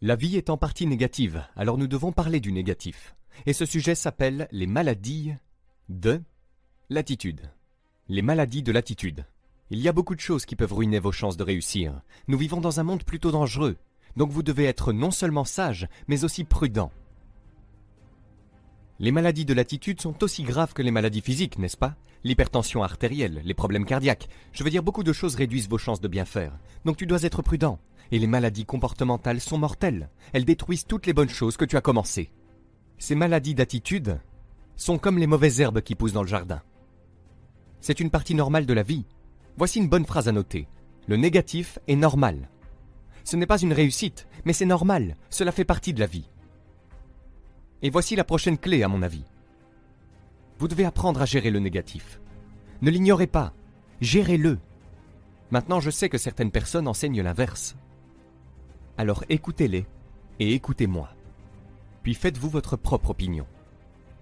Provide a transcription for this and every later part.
La vie est en partie négative, alors nous devons parler du négatif. Et ce sujet s'appelle les maladies de l'attitude. Les maladies de l'attitude. Il y a beaucoup de choses qui peuvent ruiner vos chances de réussir. Nous vivons dans un monde plutôt dangereux, donc vous devez être non seulement sage, mais aussi prudent. Les maladies de l'attitude sont aussi graves que les maladies physiques, n'est-ce pas? L'hypertension artérielle, les problèmes cardiaques, je veux dire beaucoup de choses réduisent vos chances de bien faire. Donc tu dois être prudent. Et les maladies comportementales sont mortelles. Elles détruisent toutes les bonnes choses que tu as commencées. Ces maladies d'attitude sont comme les mauvaises herbes qui poussent dans le jardin. C'est une partie normale de la vie. Voici une bonne phrase à noter. Le négatif est normal. Ce n'est pas une réussite, mais c'est normal. Cela fait partie de la vie. Et voici la prochaine clé à mon avis. Vous devez apprendre à gérer le négatif. Ne l'ignorez pas. Gérez-le. Maintenant, je sais que certaines personnes enseignent l'inverse. Alors écoutez-les et écoutez-moi. Puis faites-vous votre propre opinion.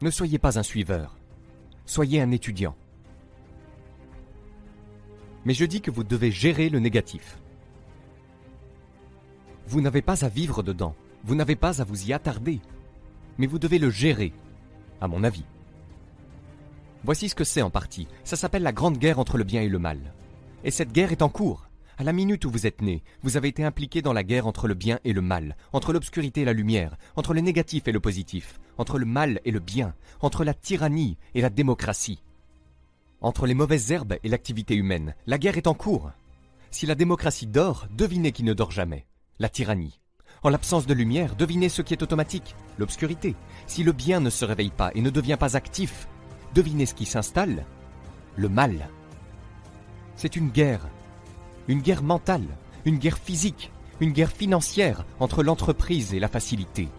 Ne soyez pas un suiveur. Soyez un étudiant. Mais je dis que vous devez gérer le négatif. Vous n'avez pas à vivre dedans. Vous n'avez pas à vous y attarder. Mais vous devez le gérer, à mon avis. Voici ce que c'est en partie. Ça s'appelle la grande guerre entre le bien et le mal. Et cette guerre est en cours. À la minute où vous êtes né, vous avez été impliqué dans la guerre entre le bien et le mal, entre l'obscurité et la lumière, entre le négatif et le positif, entre le mal et le bien, entre la tyrannie et la démocratie, entre les mauvaises herbes et l'activité humaine. La guerre est en cours. Si la démocratie dort, devinez qui ne dort jamais. La tyrannie. En l'absence de lumière, devinez ce qui est automatique, l'obscurité. Si le bien ne se réveille pas et ne devient pas actif, devinez ce qui s'installe, le mal. C'est une guerre mentale, une guerre physique, une guerre financière entre l'entreprise et la facilité,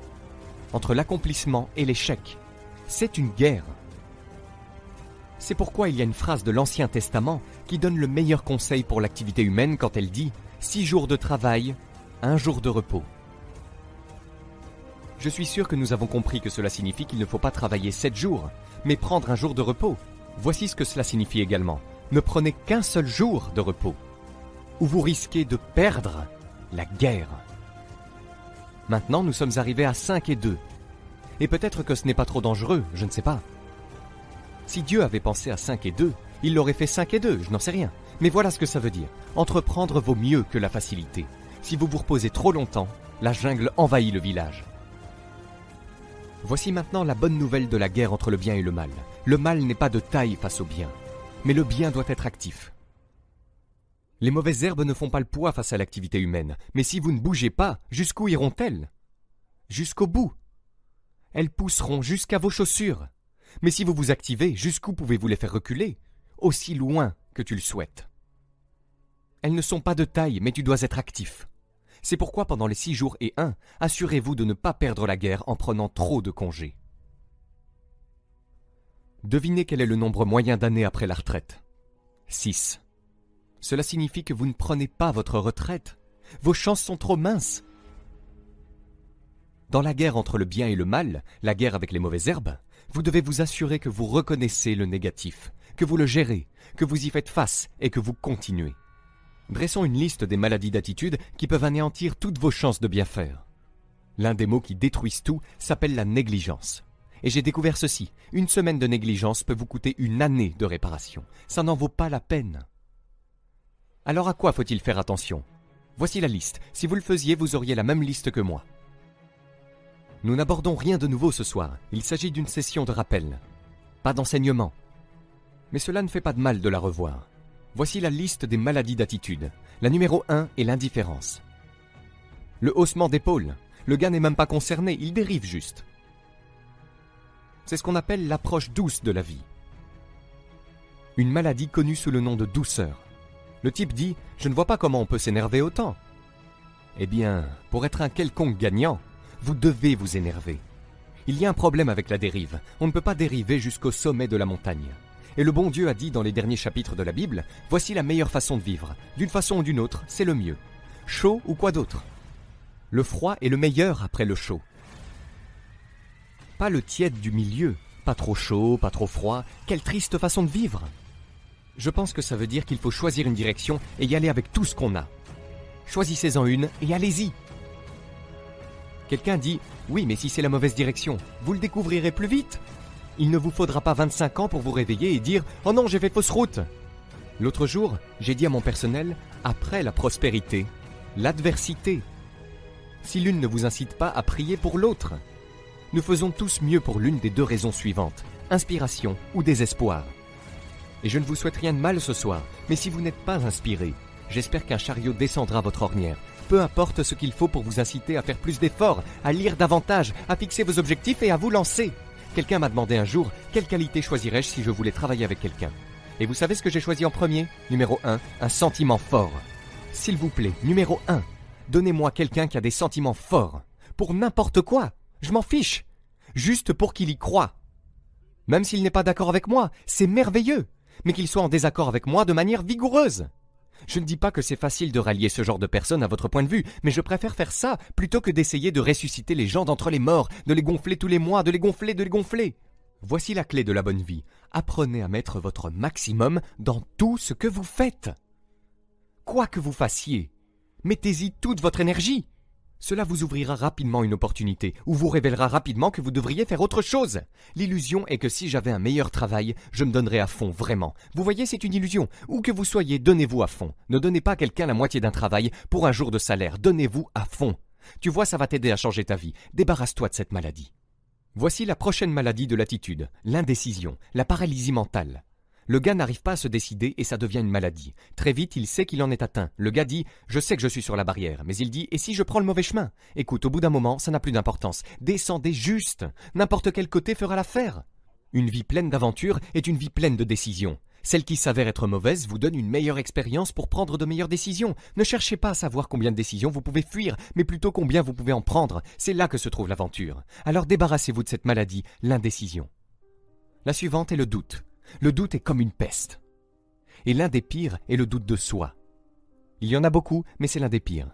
entre l'accomplissement et l'échec. C'est une guerre. C'est pourquoi il y a une phrase de l'Ancien Testament qui donne le meilleur conseil pour l'activité humaine quand elle dit « 6 jours de travail, 1 jour de repos ». Je suis sûr que nous avons compris que cela signifie qu'il ne faut pas travailler 7 jours, mais prendre un jour de repos. Voici ce que cela signifie également. Ne prenez qu'un seul jour de repos, ou vous risquez de perdre la guerre. Maintenant, nous sommes arrivés à 5 et 2. Et peut-être que ce n'est pas trop dangereux, je ne sais pas. Si Dieu avait pensé à 5 et 2, il l'aurait fait 5 et 2, je n'en sais rien. Mais voilà ce que ça veut dire. Entreprendre vaut mieux que la facilité. Si vous vous reposez trop longtemps, la jungle envahit le village. Voici maintenant la bonne nouvelle de la guerre entre le bien et le mal. Le mal n'est pas de taille face au bien, mais le bien doit être actif. Les mauvaises herbes ne font pas le poids face à l'activité humaine, mais si vous ne bougez pas, jusqu'où iront-elles? Jusqu'au bout. Elles pousseront jusqu'à vos chaussures. Mais si vous vous activez, jusqu'où pouvez-vous les faire reculer? Aussi loin que tu le souhaites. Elles ne sont pas de taille, mais tu dois être actif. C'est pourquoi pendant les 6 jours et 1, assurez-vous de ne pas perdre la guerre en prenant trop de congés. Devinez quel est le nombre moyen d'années après la retraite. 6. Cela signifie que vous ne prenez pas votre retraite. Vos chances sont trop minces. Dans la guerre entre le bien et le mal, la guerre avec les mauvaises herbes, vous devez vous assurer que vous reconnaissez le négatif, que vous le gérez, que vous y faites face et que vous continuez. Dressons une liste des maladies d'attitude qui peuvent anéantir toutes vos chances de bien faire. L'un des mots qui détruisent tout s'appelle la négligence. Et j'ai découvert ceci, une semaine de négligence peut vous coûter une année de réparation. Ça n'en vaut pas la peine. Alors à quoi faut-il faire attention? Voici la liste. Si vous le faisiez, vous auriez la même liste que moi. Nous n'abordons rien de nouveau ce soir. Il s'agit d'une session de rappel. Pas d'enseignement. Mais cela ne fait pas de mal de la revoir. Voici la liste des maladies d'attitude. La numéro 1 est l'indifférence. Le haussement d'épaule. Le gars n'est même pas concerné, il dérive juste. C'est ce qu'on appelle l'approche douce de la vie. Une maladie connue sous le nom de douceur. Le type dit « Je ne vois pas comment on peut s'énerver autant ». Eh bien, pour être un quelconque gagnant, vous devez vous énerver. Il y a un problème avec la dérive. On ne peut pas dériver jusqu'au sommet de la montagne. Et le bon Dieu a dit dans les derniers chapitres de la Bible, voici la meilleure façon de vivre. D'une façon ou d'une autre, c'est le mieux. Chaud ou quoi d'autre? Le froid est le meilleur après le chaud. Pas le tiède du milieu. Pas trop chaud, pas trop froid. Quelle triste façon de vivre! Je pense que ça veut dire qu'il faut choisir une direction et y aller avec tout ce qu'on a. Choisissez-en une et allez-y. Quelqu'un dit « Oui, mais si c'est la mauvaise direction, vous le découvrirez plus vite. Il ne vous faudra pas 25 ans pour vous réveiller et dire « Oh non, j'ai fait fausse route !» L'autre jour, j'ai dit à mon personnel « Après la prospérité, l'adversité. » Si l'une ne vous incite pas à prier pour l'autre, nous faisons tous mieux pour l'une des deux raisons suivantes, inspiration ou désespoir. Et je ne vous souhaite rien de mal ce soir, mais si vous n'êtes pas inspiré, j'espère qu'un chariot descendra votre ornière. Peu importe ce qu'il faut pour vous inciter à faire plus d'efforts, à lire davantage, à fixer vos objectifs et à vous lancer. Quelqu'un m'a demandé un jour, quelle qualité choisirais-je si je voulais travailler avec quelqu'un? Et vous savez ce que j'ai choisi en premier? Numéro 1, un sentiment fort. S'il vous plaît, numéro 1, donnez-moi quelqu'un qui a des sentiments forts. Pour n'importe quoi, je m'en fiche. Juste pour qu'il y croie. Même s'il n'est pas d'accord avec moi, c'est merveilleux. Mais qu'il soit en désaccord avec moi de manière vigoureuse. Je ne dis pas que c'est facile de rallier ce genre de personnes à votre point de vue, mais je préfère faire ça plutôt que d'essayer de ressusciter les gens d'entre les morts, de les gonfler tous les mois, de les gonfler. Voici la clé de la bonne vie. Apprenez à mettre votre maximum dans tout ce que vous faites. Quoi que vous fassiez, mettez-y toute votre énergie. Cela vous ouvrira rapidement une opportunité, ou vous révélera rapidement que vous devriez faire autre chose. L'illusion est que si j'avais un meilleur travail, je me donnerais à fond, vraiment. Vous voyez, c'est une illusion. Où que vous soyez, donnez-vous à fond. Ne donnez pas à quelqu'un la moitié d'un travail pour un jour de salaire. Donnez-vous à fond. Tu vois, ça va t'aider à changer ta vie. Débarrasse-toi de cette maladie. Voici la prochaine maladie de l'attitude, l'indécision, la paralysie mentale. Le gars n'arrive pas à se décider et ça devient une maladie. Très vite, il sait qu'il en est atteint. Le gars dit « Je sais que je suis sur la barrière », mais il dit « Et si je prends le mauvais chemin ?» Écoute, au bout d'un moment, ça n'a plus d'importance. Descendez juste. N'importe quel côté fera l'affaire. Une vie pleine d'aventures est une vie pleine de décisions. Celle qui s'avère être mauvaise vous donne une meilleure expérience pour prendre de meilleures décisions. Ne cherchez pas à savoir combien de décisions vous pouvez fuir, mais plutôt combien vous pouvez en prendre. C'est là que se trouve l'aventure. Alors débarrassez-vous de cette maladie, l'indécision. La suivante est le doute. Le doute est comme une peste. Et l'un des pires est le doute de soi. Il y en a beaucoup, mais c'est l'un des pires.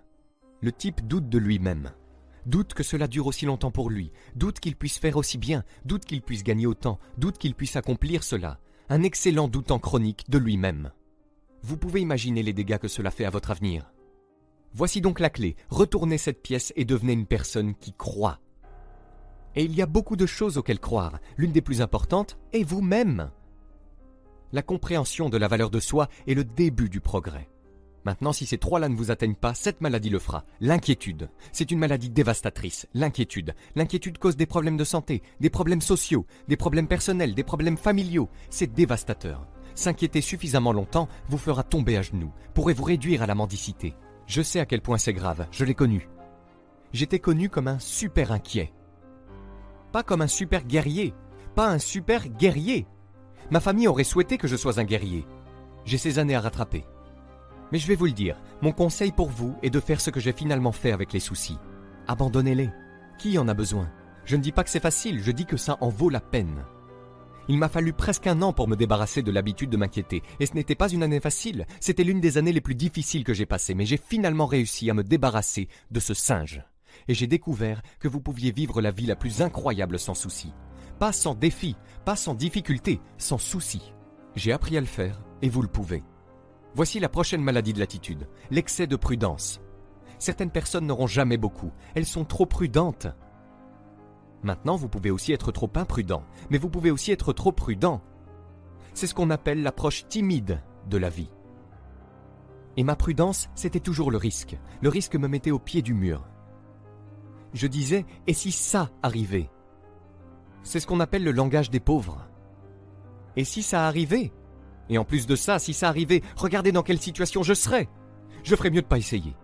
Le type doute de lui-même. Doute que cela dure aussi longtemps pour lui. Doute qu'il puisse faire aussi bien. Doute qu'il puisse gagner autant. Doute qu'il puisse accomplir cela. Un excellent doute en chronique de lui-même. Vous pouvez imaginer les dégâts que cela fait à votre avenir. Voici donc la clé. Retournez cette pièce et devenez une personne qui croit. Et il y a beaucoup de choses auxquelles croire. L'une des plus importantes est vous-même. La compréhension de la valeur de soi est le début du progrès. Maintenant, si ces trois-là ne vous atteignent pas, cette maladie le fera. L'inquiétude. C'est une maladie dévastatrice. L'inquiétude. L'inquiétude cause des problèmes de santé, des problèmes sociaux, des problèmes personnels, des problèmes familiaux. C'est dévastateur. S'inquiéter suffisamment longtemps vous fera tomber à genoux, pourrait vous réduire à la mendicité. Je sais à quel point c'est grave, je l'ai connu. J'étais connu comme un super inquiet. Pas comme un super guerrier. Pas un super guerrier. Ma famille aurait souhaité que je sois un guerrier. J'ai ces années à rattraper. Mais je vais vous le dire, mon conseil pour vous est de faire ce que j'ai finalement fait avec les soucis. Abandonnez-les. Qui en a besoin? Je ne dis pas que c'est facile, je dis que ça en vaut la peine. Il m'a fallu presque 1 an pour me débarrasser de l'habitude de m'inquiéter. Et ce n'était pas une année facile, c'était l'une des années les plus difficiles que j'ai passées. Mais j'ai finalement réussi à me débarrasser de ce singe. Et j'ai découvert que vous pouviez vivre la vie la plus incroyable sans souci. Pas sans défi, pas sans difficulté, sans souci. J'ai appris à le faire et vous le pouvez. Voici la prochaine maladie de l'attitude, l'excès de prudence. Certaines personnes n'auront jamais beaucoup, elles sont trop prudentes. Maintenant, vous pouvez aussi être trop imprudent, mais vous pouvez aussi être trop prudent. C'est ce qu'on appelle l'approche timide de la vie. Et ma prudence, c'était toujours le risque. Le risque me mettait au pied du mur. Je disais, et si ça arrivait? C'est ce qu'on appelle le langage des pauvres. Et si ça arrivait? Et en plus de ça, si ça arrivait, regardez dans quelle situation je serais. Je ferais mieux de pas essayer.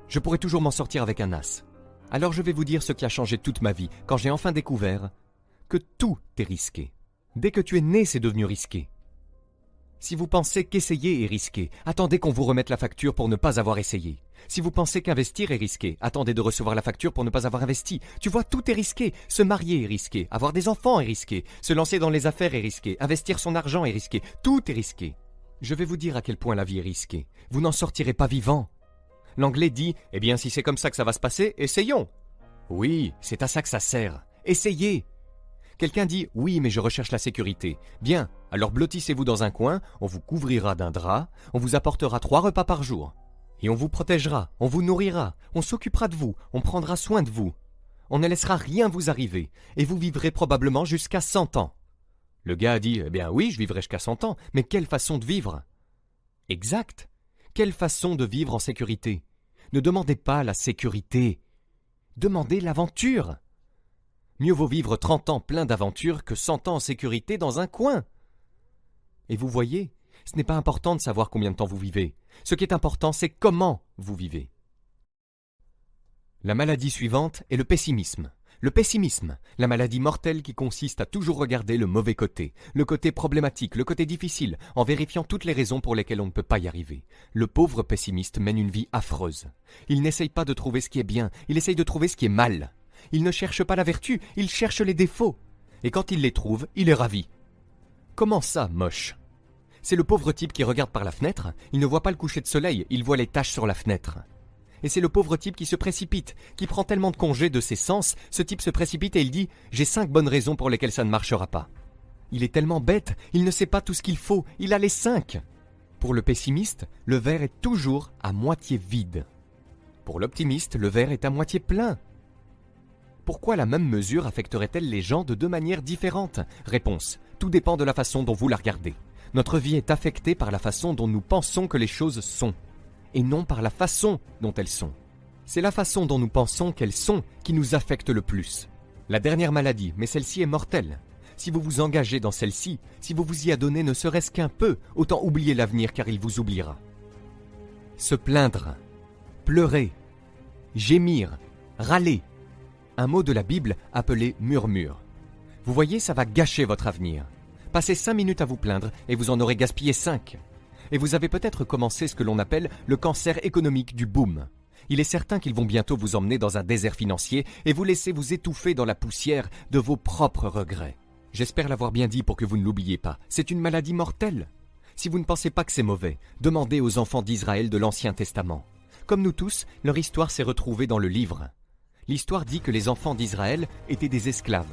Je pourrais toujours m'en sortir avec un as. Alors je vais vous dire ce qui a changé toute ma vie, quand j'ai enfin découvert que tout est risqué. Dès que tu es né, c'est devenu risqué. Si vous pensez qu'essayer est risqué, attendez qu'on vous remette la facture pour ne pas avoir essayé. Si vous pensez qu'investir est risqué, attendez de recevoir la facture pour ne pas avoir investi. Tu vois, tout est risqué. Se marier est risqué, avoir des enfants est risqué, se lancer dans les affaires est risqué, investir son argent est risqué, tout est risqué. Je vais vous dire à quel point la vie est risquée. Vous n'en sortirez pas vivant. L'anglais dit « Eh bien, si c'est comme ça que ça va se passer, essayons !» Oui, c'est à ça que ça sert. Essayez. Quelqu'un dit « Oui, mais je recherche la sécurité. » Bien, alors blottissez-vous dans un coin, on vous couvrira d'un drap, on vous apportera 3 repas par jour. Et on vous protégera, on vous nourrira, on s'occupera de vous, on prendra soin de vous. On ne laissera rien vous arriver, et vous vivrez probablement jusqu'à 100 ans. Le gars a dit, eh bien oui, je vivrai jusqu'à 100 ans, mais quelle façon de vivre? Exact. Quelle façon de vivre en sécurité? Ne demandez pas la sécurité. Demandez l'aventure. Mieux vaut vivre 30 ans plein d'aventures que 100 ans en sécurité dans un coin. Et vous voyez, ce n'est pas important de savoir combien de temps vous vivez. Ce qui est important, c'est comment vous vivez. La maladie suivante est le pessimisme. Le pessimisme, la maladie mortelle qui consiste à toujours regarder le mauvais côté, le côté problématique, le côté difficile, en vérifiant toutes les raisons pour lesquelles on ne peut pas y arriver. Le pauvre pessimiste mène une vie affreuse. Il n'essaye pas de trouver ce qui est bien, il essaye de trouver ce qui est mal. Il ne cherche pas la vertu, il cherche les défauts. Et quand il les trouve, il est ravi. Comment ça, moche? C'est le pauvre type qui regarde par la fenêtre, il ne voit pas le coucher de soleil, il voit les taches sur la fenêtre. Et c'est le pauvre type qui se précipite, qui prend tellement de congés de ses sens, ce type se précipite et il dit « J'ai 5 bonnes raisons pour lesquelles ça ne marchera pas ». Il est tellement bête, il ne sait pas tout ce qu'il faut, il a les 5. Pour le pessimiste, le verre est toujours à moitié vide. Pour l'optimiste, le verre est à moitié plein. Pourquoi la même mesure affecterait-elle les gens de 2 manières différentes? Réponse, tout dépend de la façon dont vous la regardez. Notre vie est affectée par la façon dont nous pensons que les choses sont, et non par la façon dont elles sont. C'est la façon dont nous pensons qu'elles sont qui nous affecte le plus. La dernière maladie, mais celle-ci est mortelle. Si vous vous engagez dans celle-ci, si vous vous y adonnez ne serait-ce qu'un peu, autant oublier l'avenir car il vous oubliera. Se plaindre, pleurer, gémir, râler. Un mot de la Bible appelé murmure. Vous voyez, ça va gâcher votre avenir. Passez 5 minutes à vous plaindre et vous en aurez gaspillé 5. Et vous avez peut-être commencé ce que l'on appelle le cancer économique du boom. Il est certain qu'ils vont bientôt vous emmener dans un désert financier et vous laisser vous étouffer dans la poussière de vos propres regrets. J'espère l'avoir bien dit pour que vous ne l'oubliez pas. C'est une maladie mortelle. Si vous ne pensez pas que c'est mauvais, demandez aux enfants d'Israël de l'Ancien Testament. Comme nous tous, leur histoire s'est retrouvée dans le livre. L'histoire dit que les enfants d'Israël étaient des esclaves.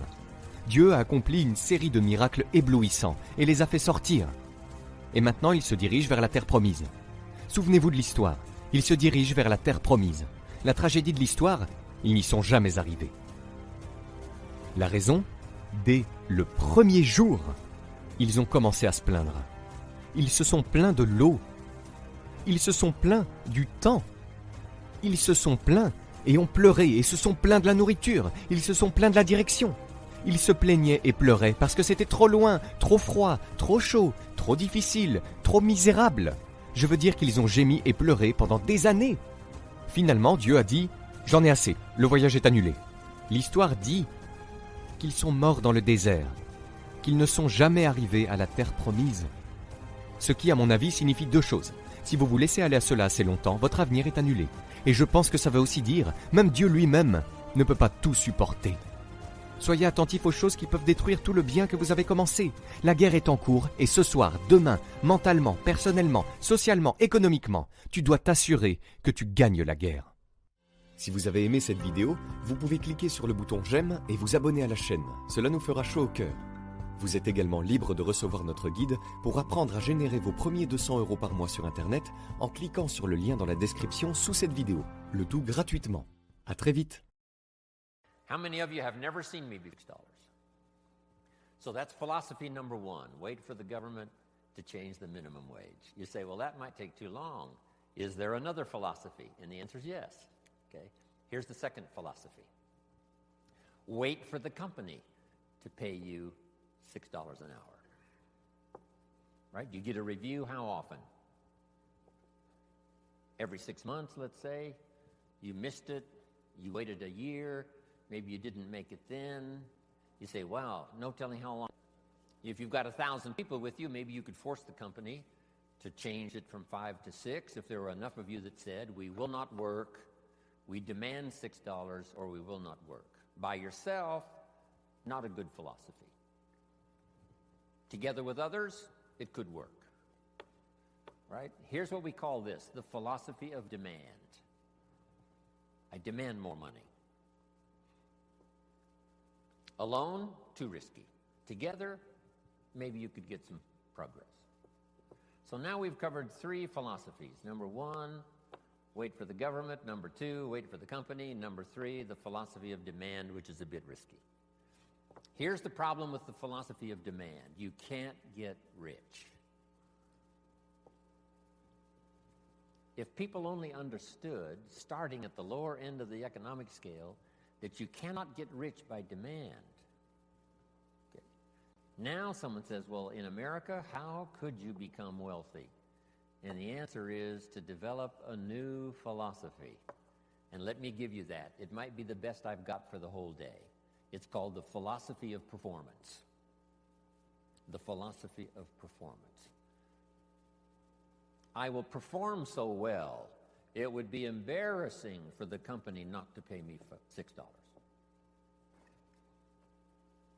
Dieu a accompli une série de miracles éblouissants et les a fait sortir. Et maintenant, ils se dirigent vers la terre promise. Souvenez-vous de l'histoire. Ils se dirigent vers la terre promise. La tragédie de l'histoire, ils n'y sont jamais arrivés. La raison? Dès le premier jour, ils ont commencé à se plaindre. Ils se sont plaints de l'eau. Ils se sont plaints du temps. Ils se sont plaints et ont pleuré et se sont plaints de la nourriture. Ils se sont plaints de la direction. Ils se plaignaient et pleuraient parce que c'était trop loin, trop froid, trop chaud, trop difficile, trop misérable. Je veux dire qu'ils ont gémi et pleuré pendant des années. Finalement, Dieu a dit « J'en ai assez, le voyage est annulé ». L'histoire dit qu'ils sont morts dans le désert, qu'ils ne sont jamais arrivés à la terre promise. Ce qui, à mon avis, signifie 2 choses. Si vous vous laissez aller à cela assez longtemps, votre avenir est annulé. Et je pense que ça veut aussi dire, même Dieu lui-même ne peut pas tout supporter. Soyez attentifs aux choses qui peuvent détruire tout le bien que vous avez commencé. La guerre est en cours et ce soir, demain, mentalement, personnellement, socialement, économiquement, tu dois t'assurer que tu gagnes la guerre. Si vous avez aimé cette vidéo, vous pouvez cliquer sur le bouton j'aime et vous abonner à la chaîne. Cela nous fera chaud au cœur. Vous êtes également libre de recevoir notre guide pour apprendre à générer vos premiers 200 € par mois sur Internet en cliquant sur le lien dans la description sous cette vidéo. Le tout gratuitement. À très vite. How many of you have never seen me before $6? So that's philosophy number 1. Wait for the government to change the minimum wage. You say, well, that might take too long. Is there another philosophy? And the answer is yes. Okay. Here's the second philosophy. Wait for the company to pay you $6 an hour. Right? You get a review how often? Every 6 months, let's say. You missed it. You waited a year. Maybe you didn't make it then. You say, wow, no telling how long. If you've got 1,000 people with you, maybe you could force the company to change it from 5 to 6 if there were enough of you that said, we will not work, we demand $6, or we will not work. By yourself, not a good philosophy. Together with others, it could work. Right? Here's what we call this, the philosophy of demand. I demand more money. Alone, too risky. Together, maybe you could get some progress. So now we've covered 3 philosophies. Number 1, wait for the government. Number 2, wait for the company. Number 3, the philosophy of demand, which is a bit risky. Here's the problem with the philosophy of demand. You can't get rich. If people only understood, starting at the lower end of the economic scale, that you cannot get rich by demand. Okay. Now someone says, well, in America, how could you become wealthy? And the answer is to develop a new philosophy. And let me give you that. It might be the best I've got for the whole day. It's called the philosophy of performance. The philosophy of performance. I will perform so well, it would be embarrassing for the company not to pay me $6.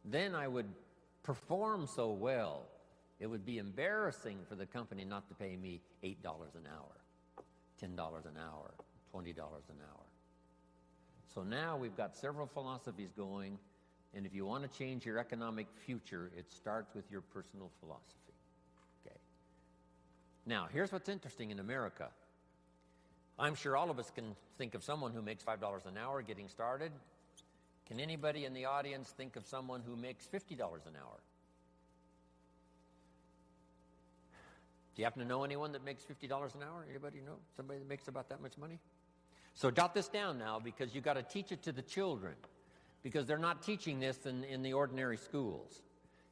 Then I would perform so well, it would be embarrassing for the company not to pay me $8 an hour, $10 an hour, $20 an hour. So now we've got several philosophies going, and if you want to change your economic future, it starts with your personal philosophy. Okay. Now, here's what's interesting in America. I'm sure all of us can think of someone who makes $5 an hour getting started. Can anybody in the audience think of someone who makes $50 an hour? Do you happen to know anyone that makes $50 an hour? Anybody know somebody that makes about that much money? So jot this down now, because you've got to teach it to the children, because they're not teaching this in the ordinary schools.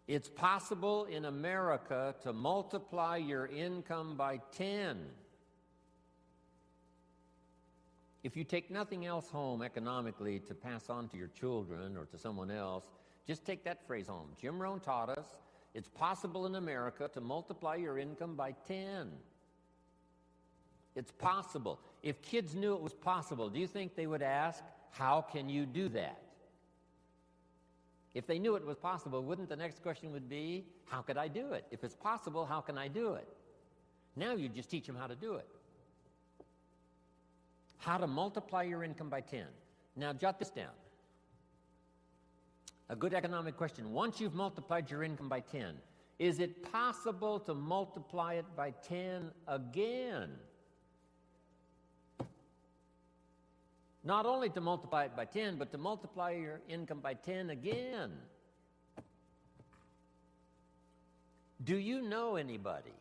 It's possible in America to multiply your income by 10. If you take nothing else home economically to pass on to your children or to someone else, just take that phrase home. Jim Rohn taught us it's possible in America to multiply your income by 10. It's possible. If kids knew it was possible, do you think they would ask, how can you do that? If they knew it was possible, wouldn't the next question would be, how could I do it? If it's possible, how can I do it? Now you just teach them how to do it. How to multiply your income by 10. Now jot this down. A good economic question. Once you've multiplied your income by 10, is it possible to multiply it by 10 again? Not only to multiply it by 10, but to multiply your income by 10 again. Do you know anybody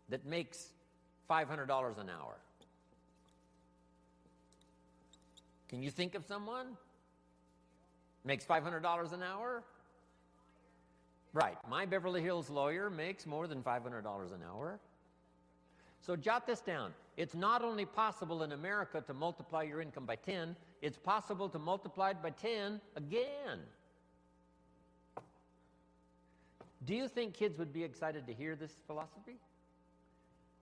that makes $500 an hour? Can you think of someone? Makes $500 an hour? Right. My Beverly Hills lawyer makes more than $500 an hour. So jot this down. It's not only possible in America to multiply your income by 10, it's possible to multiply it by 10 again. Do you think kids would be excited to hear this philosophy?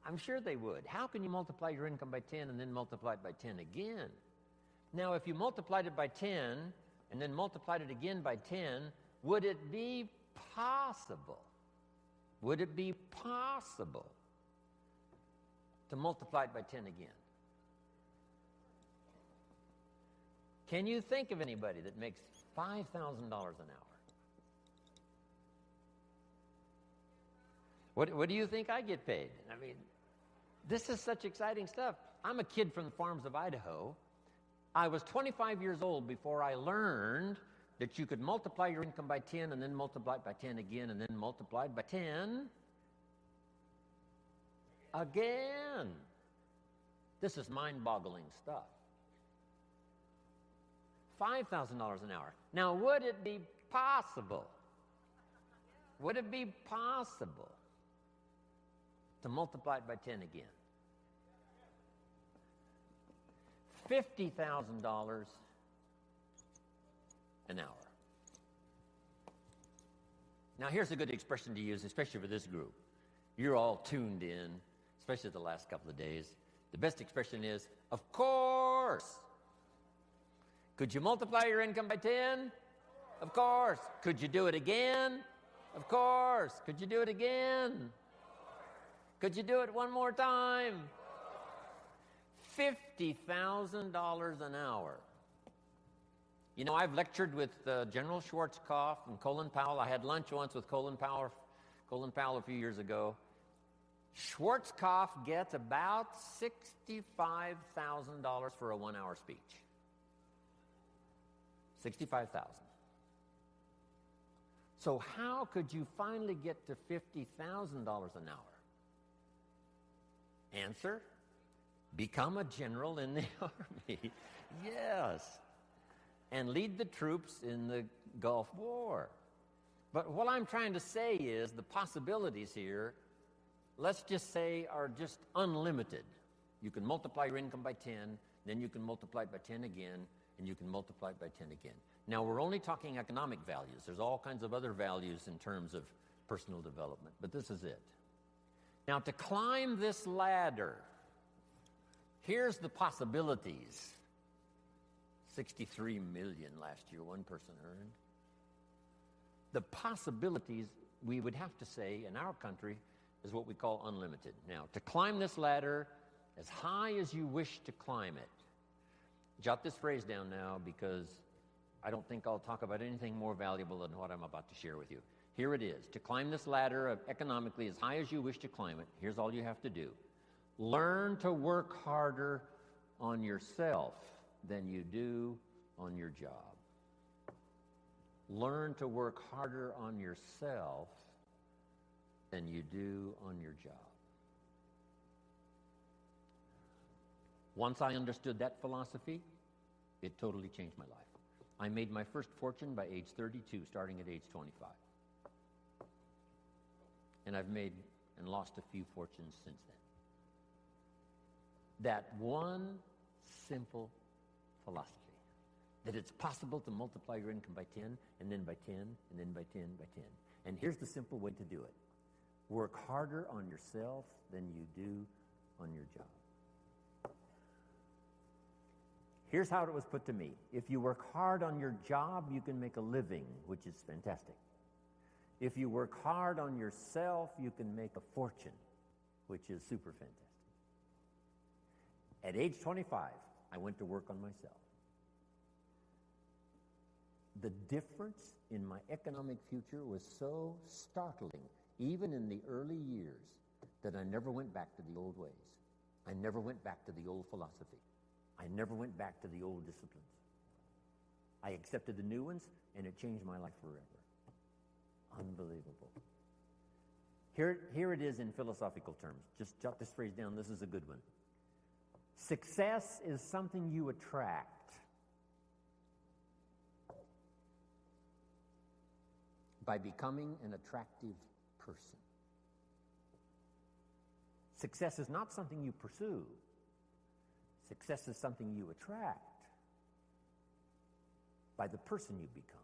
I'm sure they would. How can you multiply your income by 10 and then multiply it by 10 again? Now, if you multiplied it by 10 and then multiplied it again by 10, would it be possible? Would it be possible to multiply it by 10 again? Can you think of anybody that makes $5,000 an hour? What do you think I get paid? I mean, this is such exciting stuff. I'm a kid from the farms of Idaho. I was 25 years old before I learned that you could multiply your income by 10 and then multiply it by 10 again and then multiply it by 10 again. This is mind-boggling stuff. $5,000 an hour. Now, would it be possible? Would it be possible to multiply it by 10 again? $50,000 an hour. Now, here's a good expression to use, especially for this group. You're all tuned in, especially the last couple of days. The best expression is, of course. Could you multiply your income by 10? Of course. Could you do it again? Of course. Could you do it again? Could you do it one more time? $50,000 an hour. You know, I've lectured with General Schwarzkopf and Colin Powell. I had lunch once with Colin Powell a few years ago. Schwarzkopf gets about $65,000 for a 1-hour speech. $65,000. So how could you finally get to $50,000 an hour? Answer: become a general in the army. Yes. And lead the troops in the Gulf War. But what I'm trying to say is the possibilities here, let's just say, are just unlimited. You can multiply your income by 10, then you can multiply it by 10 again, and you can multiply it by 10 again. Now, we're only talking economic values. There's all kinds of other values in terms of personal development, but this is it. Now, to climb this ladder, here's the possibilities. 63 million last year, one person earned. The possibilities, we would have to say, in our country, is what we call unlimited. Now, to climb this ladder as high as you wish to climb it. Jot this phrase down now, because I don't think I'll talk about anything more valuable than what I'm about to share with you. Here it is. To climb this ladder economically as high as you wish to climb it, here's all you have to do. Learn to work harder on yourself than you do on your job. Learn to work harder on yourself than you do on your job. Once I understood that philosophy, it totally changed my life. I made my first fortune by age 32, starting at age 25. And I've made and lost a few fortunes since then. That one simple philosophy, that it's possible to multiply your income by 10, and then by 10, and then by 10, by 10. And here's the simple way to do it. Work harder on yourself than you do on your job. Here's how it was put to me. If you work hard on your job, you can make a living, which is fantastic. If you work hard on yourself, you can make a fortune, which is super fantastic. At age 25, I went to work on myself. The difference in my economic future was so startling, even in the early years, that I never went back to the old ways. I never went back to the old philosophy. I never went back to the old disciplines. I accepted the new ones, and it changed my life forever. Unbelievable. Here it is in philosophical terms. Just jot this phrase down. This is a good one. Success is something you attract. By becoming an attractive person. Success is not something you pursue. Success is something you attract by the person you become.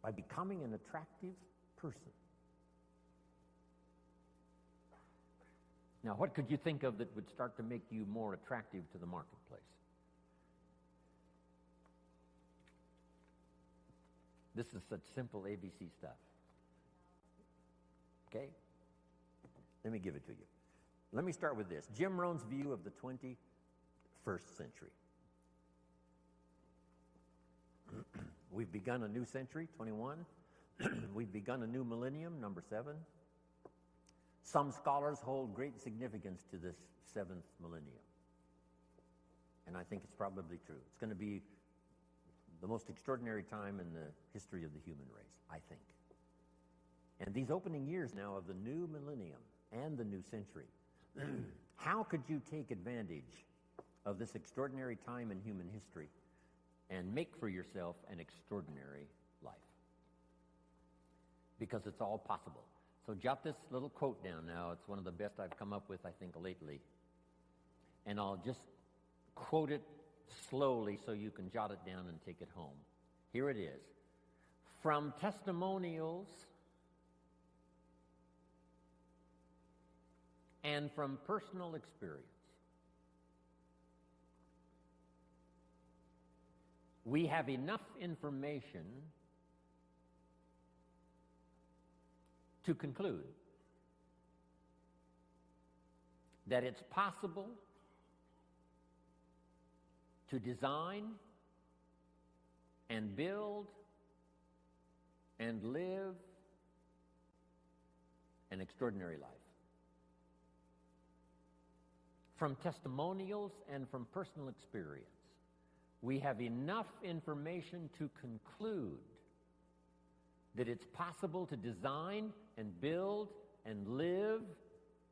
By becoming an attractive person. Now, what could you think of that would start to make you more attractive to the marketplace? This is such simple ABC stuff. Okay? Let me give it to you. Let me start with this. Jim Rohn's view of the 21st century. We've begun a new century, 21. We've begun a new millennium, number 7. Some scholars hold great significance to this 7th millennium. And I think it's probably true. It's going to be the most extraordinary time in the history of the human race, I think. And these opening years now of the new millennium and the new century, how could you take advantage of this extraordinary time in human history and make for yourself an extraordinary life? Because it's all possible. So jot this little quote down now. It's one of the best I've come up with, I think, lately. And I'll just quote it slowly so you can jot it down and take it home. Here it is. From testimonials and from personal experience, we have enough information to conclude that it's possible to design and build and live an extraordinary life. from testimonials and from personal experience, we have enough information to conclude that it's possible to design and build and live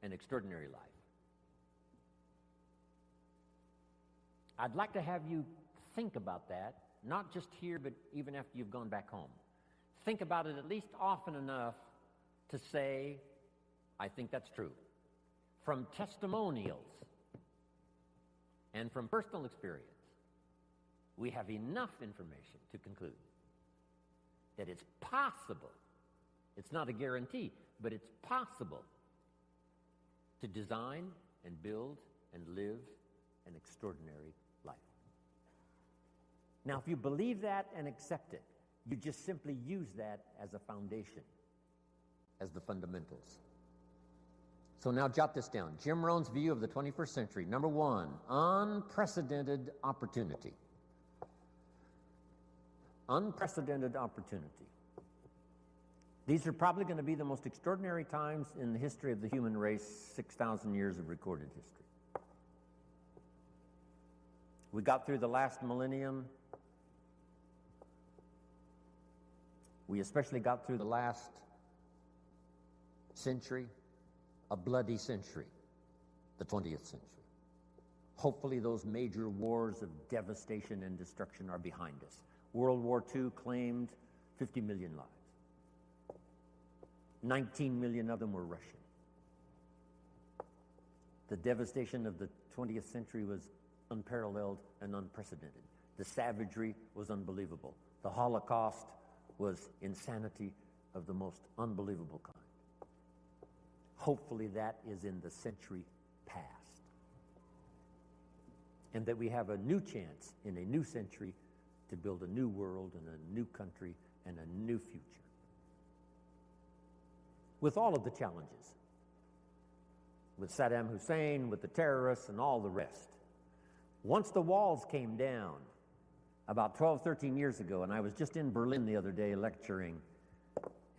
an extraordinary life. I'd like to have you think about that, not just here, but even after you've gone back home. Think about it at least often enough to say, I think that's true. From testimonials and from personal experience, we have enough information to conclude that it's possible, it's not a guarantee, but it's possible to design and build and live an extraordinary life. Now, if you believe that and accept it, you just simply use that as a foundation, as the fundamentals. So now jot this down. Jim Rohn's view of the 21st century. Number one, unprecedented opportunity. Unprecedented opportunity. These are probably going to be the most extraordinary times in the history of the human race, 6,000 years of recorded history. We got through the last millennium. We especially got through the last century, a bloody century, the 20th century. Hopefully those major wars of devastation and destruction are behind us. World War II claimed 50 million lives. 19 million of them were Russian. The devastation of the 20th century was unparalleled and unprecedented. The savagery was unbelievable. The Holocaust was insanity of the most unbelievable kind. Hopefully that is in the century past. And that we have a new chance in a new century to build a new world and a new country and a new future. With all of the challenges. With Saddam Hussein, with the terrorists, and all the rest. Once the walls came down, about 12, 13 years ago, and I was just in Berlin the other day lecturing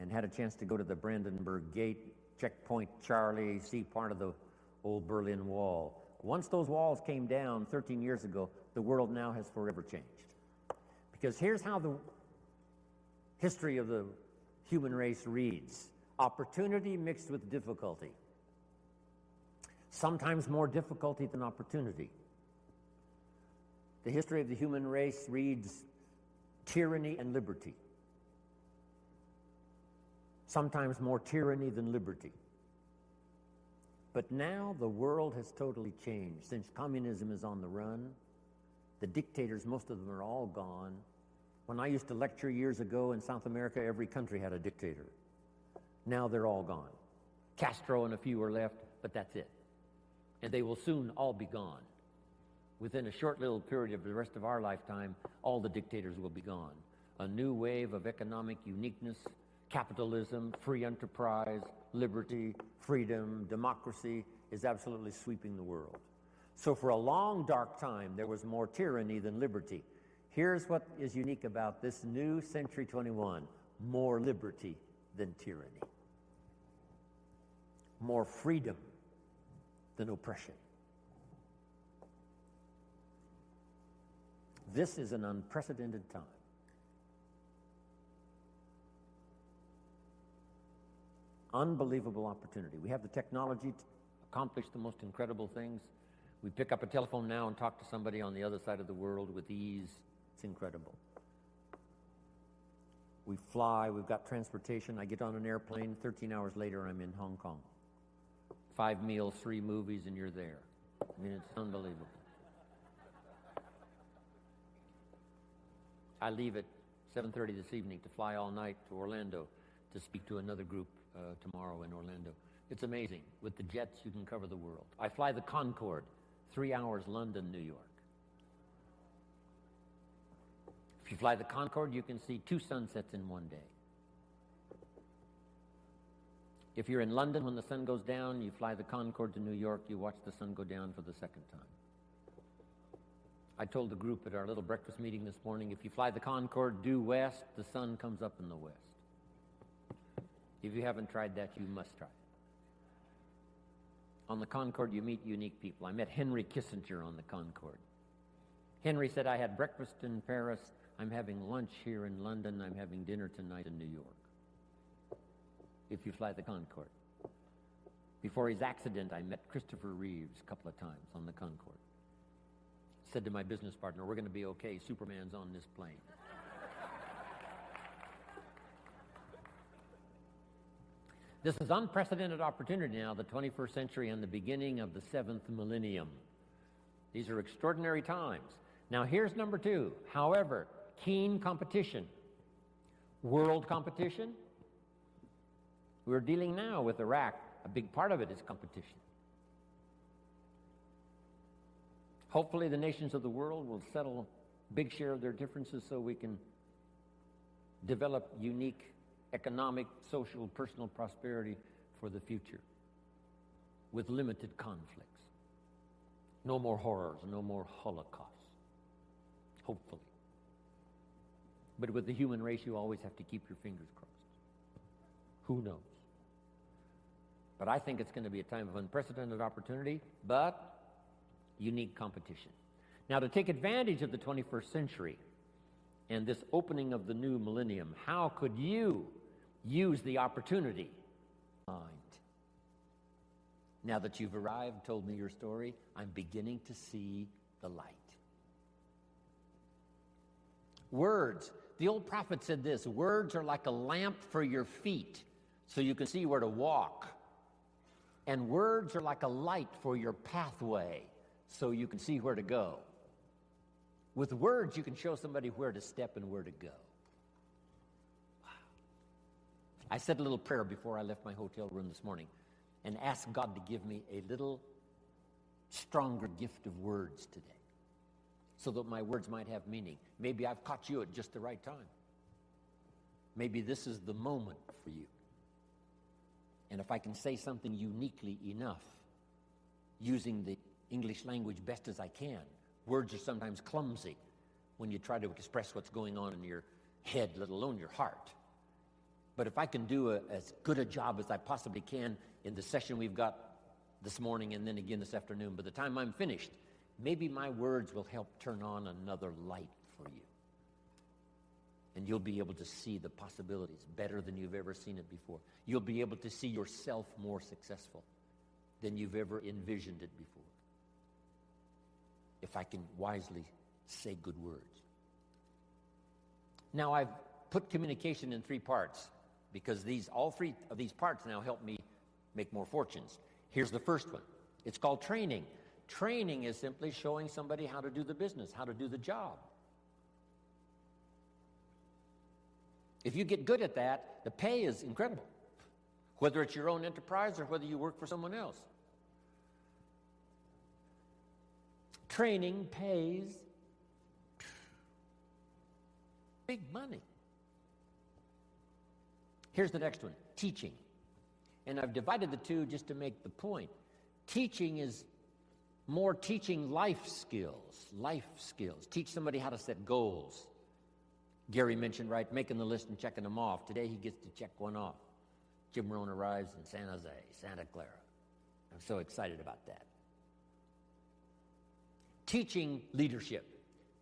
and had a chance to go to the Brandenburg Gate, Checkpoint Charlie, see part of the old Berlin Wall. Once those walls came down 13 years ago, the world now has forever changed. Because here's how the history of the human race reads. Opportunity mixed with difficulty. Sometimes more difficulty than opportunity. The history of the human race reads tyranny and liberty. Sometimes more tyranny than liberty. But now the world has totally changed. Since communism is on the run, the dictators, most of them are all gone. When I used to lecture years ago in South America, every country had a dictator. Now they're all gone. Castro and a few are left, but that's it. And they will soon all be gone. Within a short little period of the rest of our lifetime, all the dictators will be gone. A new wave of economic uniqueness, capitalism, free enterprise, liberty, freedom, democracy is absolutely sweeping the world. So for a long, dark time, there was more tyranny than liberty. Here's what is unique about this new Century 21. More liberty than tyranny. More freedom than oppression. This is an unprecedented time. Unbelievable opportunity. We have the technology to accomplish the most incredible things. We pick up a telephone now and talk to somebody on the other side of the world with ease. It's incredible. We fly, we've got transportation. I get on an airplane, 13 hours later I'm in Hong Kong. 5 meals, 3 movies, and you're there. I mean, it's unbelievable. I leave at 7:30 this evening to fly all night to Orlando to speak to another group tomorrow in Orlando. It's amazing. With the jets, you can cover the world. I fly the Concorde, 3 hours London, New York. If you fly the Concorde, you can see 2 sunsets in one day. If you're in London when the sun goes down, you fly the Concorde to New York, you watch the sun go down for the second time. I told the group at our little breakfast meeting this morning, if you fly the Concorde due west, the sun comes up in the west. If you haven't tried that, you must try it. On the Concorde, you meet unique people. I met Henry Kissinger on the Concorde. Henry said, I had breakfast in Paris, I'm having lunch here in London, I'm having dinner tonight in New York. If you fly the Concorde. Before his accident, I met Christopher Reeves a couple of times on the Concorde. Said to my business partner, we're going to be okay, Superman's on this plane. This is unprecedented opportunity now, the 21st century and the beginning of the 7th millennium. These are extraordinary times. Now here's number 2. However, keen competition. World competition. We're dealing now with Iraq. A big part of it is competition. Hopefully the nations of the world will settle a big share of their differences so we can develop unique economic, social, personal prosperity for the future with limited conflicts. No more horrors, no more holocausts. Hopefully. But with the human race, you always have to keep your fingers crossed. Who knows? But I think it's going to be a time of unprecedented opportunity, but unique competition. Now, to take advantage of the 21st century and this opening of the new millennium, how could you use the opportunity? Now that you've arrived, told me your story, I'm beginning to see the light. Words. The old prophet said this, words are like a lamp for your feet, so you can see where to walk. And words are like a light for your pathway, so you can see where to go. With words, you can show somebody where to step and where to go. Wow. I said a little prayer before I left my hotel room this morning and asked God to give me a little stronger gift of words today so that my words might have meaning. Maybe I've caught you at just the right time. Maybe this is the moment for you. And if I can say something uniquely enough, using the English language best as I can, words are sometimes clumsy when you try to express what's going on in your head, let alone your heart. But if I can do as good a job as I possibly can in the session we've got this morning and then again this afternoon, by the time I'm finished, maybe my words will help turn on another light for you. And you'll be able to see the possibilities better than you've ever seen it before. You'll be able to see yourself more successful than you've ever envisioned it before. If I can wisely say good words. Now I've put communication in 3 parts because all 3 of these parts now help me make more fortunes. Here's the first one. It's called training. Training is simply showing somebody how to do the business, how to do the job. If you get good at that, the pay is incredible. Whether it's your own enterprise or whether you work for someone else. Training pays big money. Here's the next one, teaching. And I've divided the 2 just to make the point. Teaching is more teaching life skills. Teach somebody how to set goals. Gary mentioned, right, making the list and checking them off. Today he gets to check one off. Jim Rohn arrives in San Jose, Santa Clara. I'm so excited about that. Teaching leadership,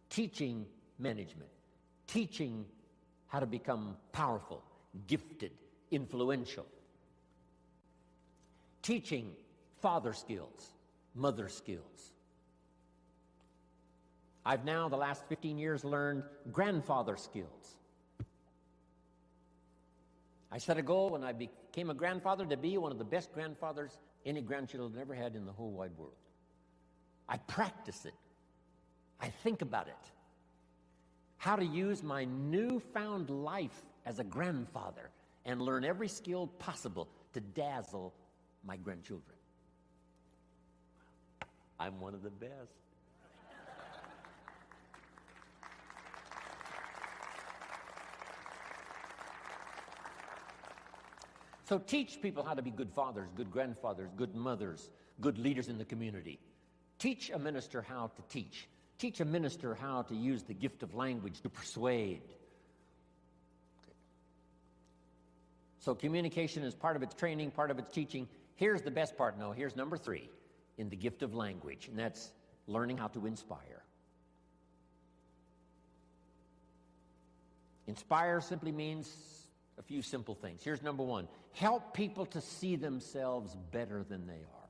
teaching management, teaching how to become powerful, gifted, influential. Teaching father skills, mother skills. I've now, the last 15 years, learned grandfather skills. I set a goal when I became a grandfather to be one of the best grandfathers any grandchildren ever had in the whole wide world. I practice it. I think about it. How to use my newfound life as a grandfather and learn every skill possible to dazzle my grandchildren. I'm one of the best. So teach people how to be good fathers, good grandfathers, good mothers, good leaders in the community. Teach a minister how to teach. Teach a minister how to use the gift of language to persuade. Okay. So communication is part of its training, part of its teaching, Here's the best part. No, here's number 3 in the gift of language, and that's learning how to inspire. Inspire simply means a few simple things. Here's number 1. Help people to see themselves better than they are.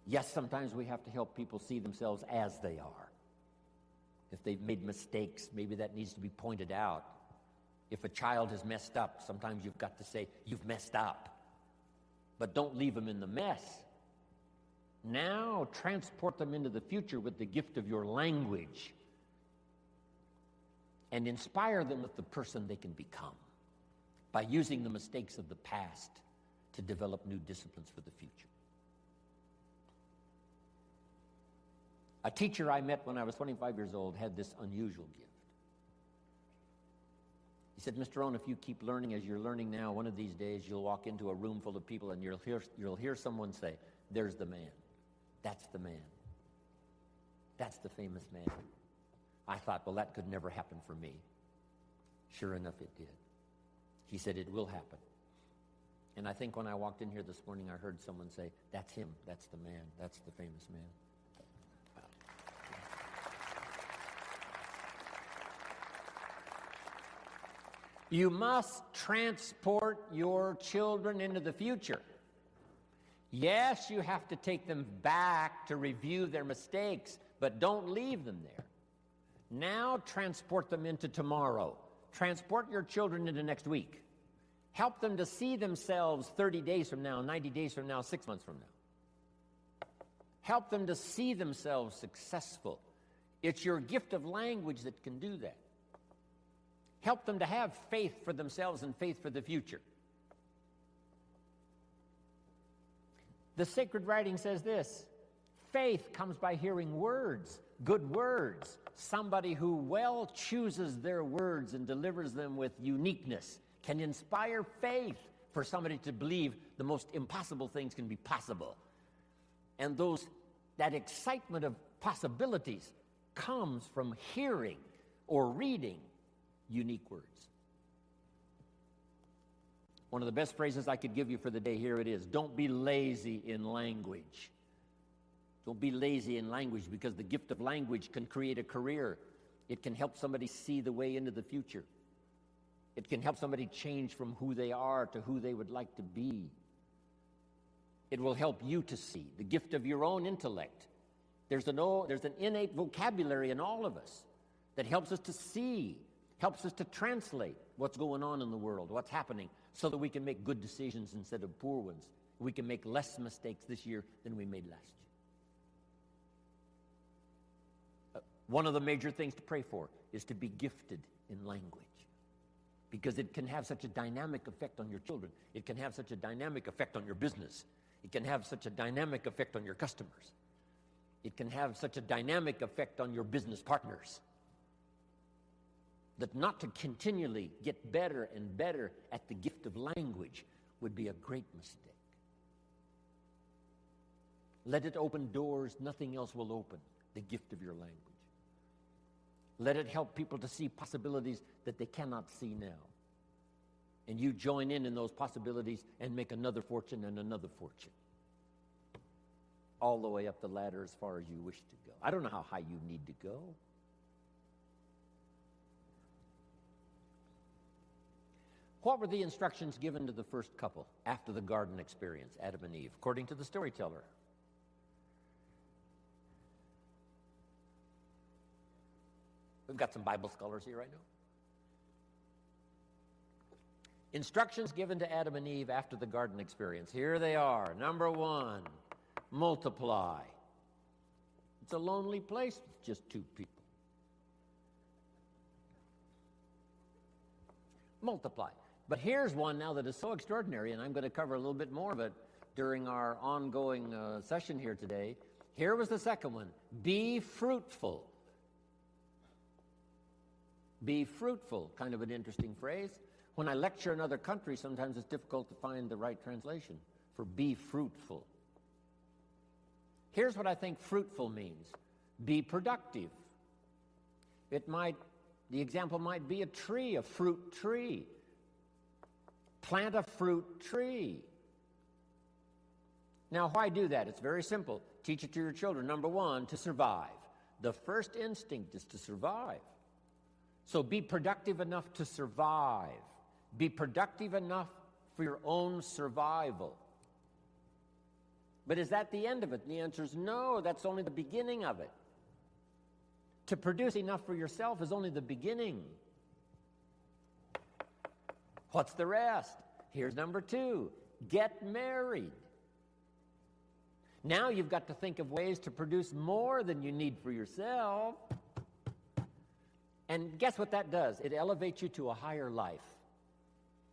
Yes, sometimes we have to help people see themselves as they are. If they've made mistakes, maybe that needs to be pointed out. If a child has messed up, sometimes you've got to say, you've messed up. But don't leave them in the mess. Now transport them into the future with the gift of your language and inspire them with the person they can become by using the mistakes of the past to develop new disciplines for the future. A teacher I met when I was 25 years old had this unusual gift. He said, Mr. Rohn, if you keep learning as you're learning now, one of these days you'll walk into a room full of people and you'll hear someone say, there's the man. That's the man. That's the famous man. I thought, well, that could never happen for me. Sure enough, it did. He said, it will happen. And I think when I walked in here this morning, I heard someone say, that's him. That's the man. That's the famous man. You must transport your children into the future. Yes, you have to take them back to review their mistakes, but don't leave them there. Now transport them into tomorrow. Transport your children into next week. Help them to see themselves 30 days from now, 90 days from now, 6 months from now. Help them to see themselves successful. It's your gift of language that can do that. Help them to have faith for themselves and faith for the future. The sacred writing says this: faith comes by hearing words, good words. Somebody who well chooses their words and delivers them with uniqueness can inspire faith for somebody to believe the most impossible things can be possible. And that excitement of possibilities comes from hearing or reading unique words. One of the best phrases I could give you for the day, here it is: don't be lazy in language. Don't be lazy in language, because the gift of language can create a career. It can help somebody see the way into the future. It can help somebody change from who they are to who they would like to be. It will help you to see the gift of your own intellect. There's an innate vocabulary in all of us that helps us to see, helps us to translate what's going on in the world, what's happening, so that we can make good decisions instead of poor ones. We can make less mistakes this year than we made last year. One of the major things to pray for is to be gifted in language, because it can have such a dynamic effect on your children. It can have such a dynamic effect on your business. It can have such a dynamic effect on your customers. It can have such a dynamic effect on your business partners, that not to continually get better and better at the gift of language would be a great mistake. Let it open doors nothing else will open, the gift of your language. Let it help people to see possibilities that they cannot see now. And you join in those possibilities and make another fortune and another fortune, all the way up the ladder as far as you wish to go. I don't know how high you need to go. What were the instructions given to the first couple after the garden experience, Adam and Eve, according to the storyteller? We've got some Bible scholars here right now. Instructions given to Adam and Eve after the garden experience. Here they are. Number 1, multiply. It's a lonely place with just 2 people. Multiply. But here's one now that is so extraordinary, and I'm going to cover a little bit more of it during our ongoing session here today. Here was the second one. Be fruitful. Be fruitful, kind of an interesting phrase. When I lecture in other countries, sometimes it's difficult to find the right translation for be fruitful. Here's what I think fruitful means. Be productive. The example might be a tree, a fruit tree. Plant a fruit tree. Now, why do that? It's very simple. Teach it to your children. Number one, to survive. The first instinct is to survive. So be productive enough to survive. Be productive enough for your own survival. But is that the end of it? And the answer is no, that's only the beginning of it. To produce enough for yourself is only the beginning. What's the rest? Here's number two. Get married. Now you've got to think of ways to produce more than you need for yourself. And guess what that does? It elevates you to a higher life.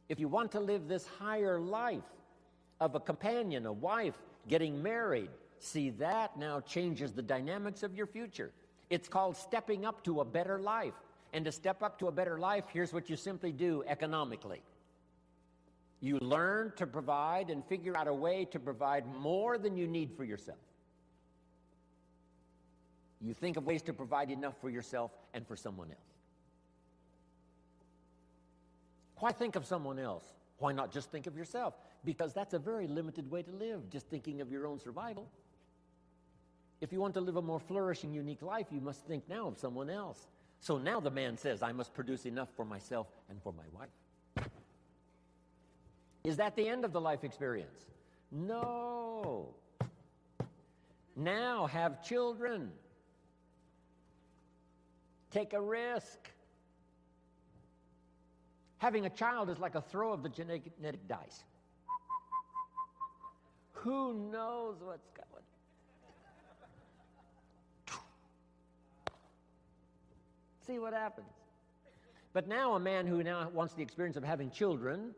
If you want to live this higher life of a companion, a wife, getting married, see, that now changes the dynamics of your future. It's called stepping up to a better life. And to step up to a better life, here's what you simply do economically. You learn to provide and figure out a way to provide more than you need for yourself. You think of ways to provide enough for yourself and for someone else. Why think of someone else? Why not just think of yourself? Because that's a very limited way to live, just thinking of your own survival. If you want to live a more flourishing, unique life, you must think now of someone else. So now the man says, I must produce enough for myself and for my wife. Is that the end of the life experience? No. Now have children. Take a risk. Having a child is like a throw of the genetic dice. Who knows what's going? See what happens. But now a man who now wants the experience of having children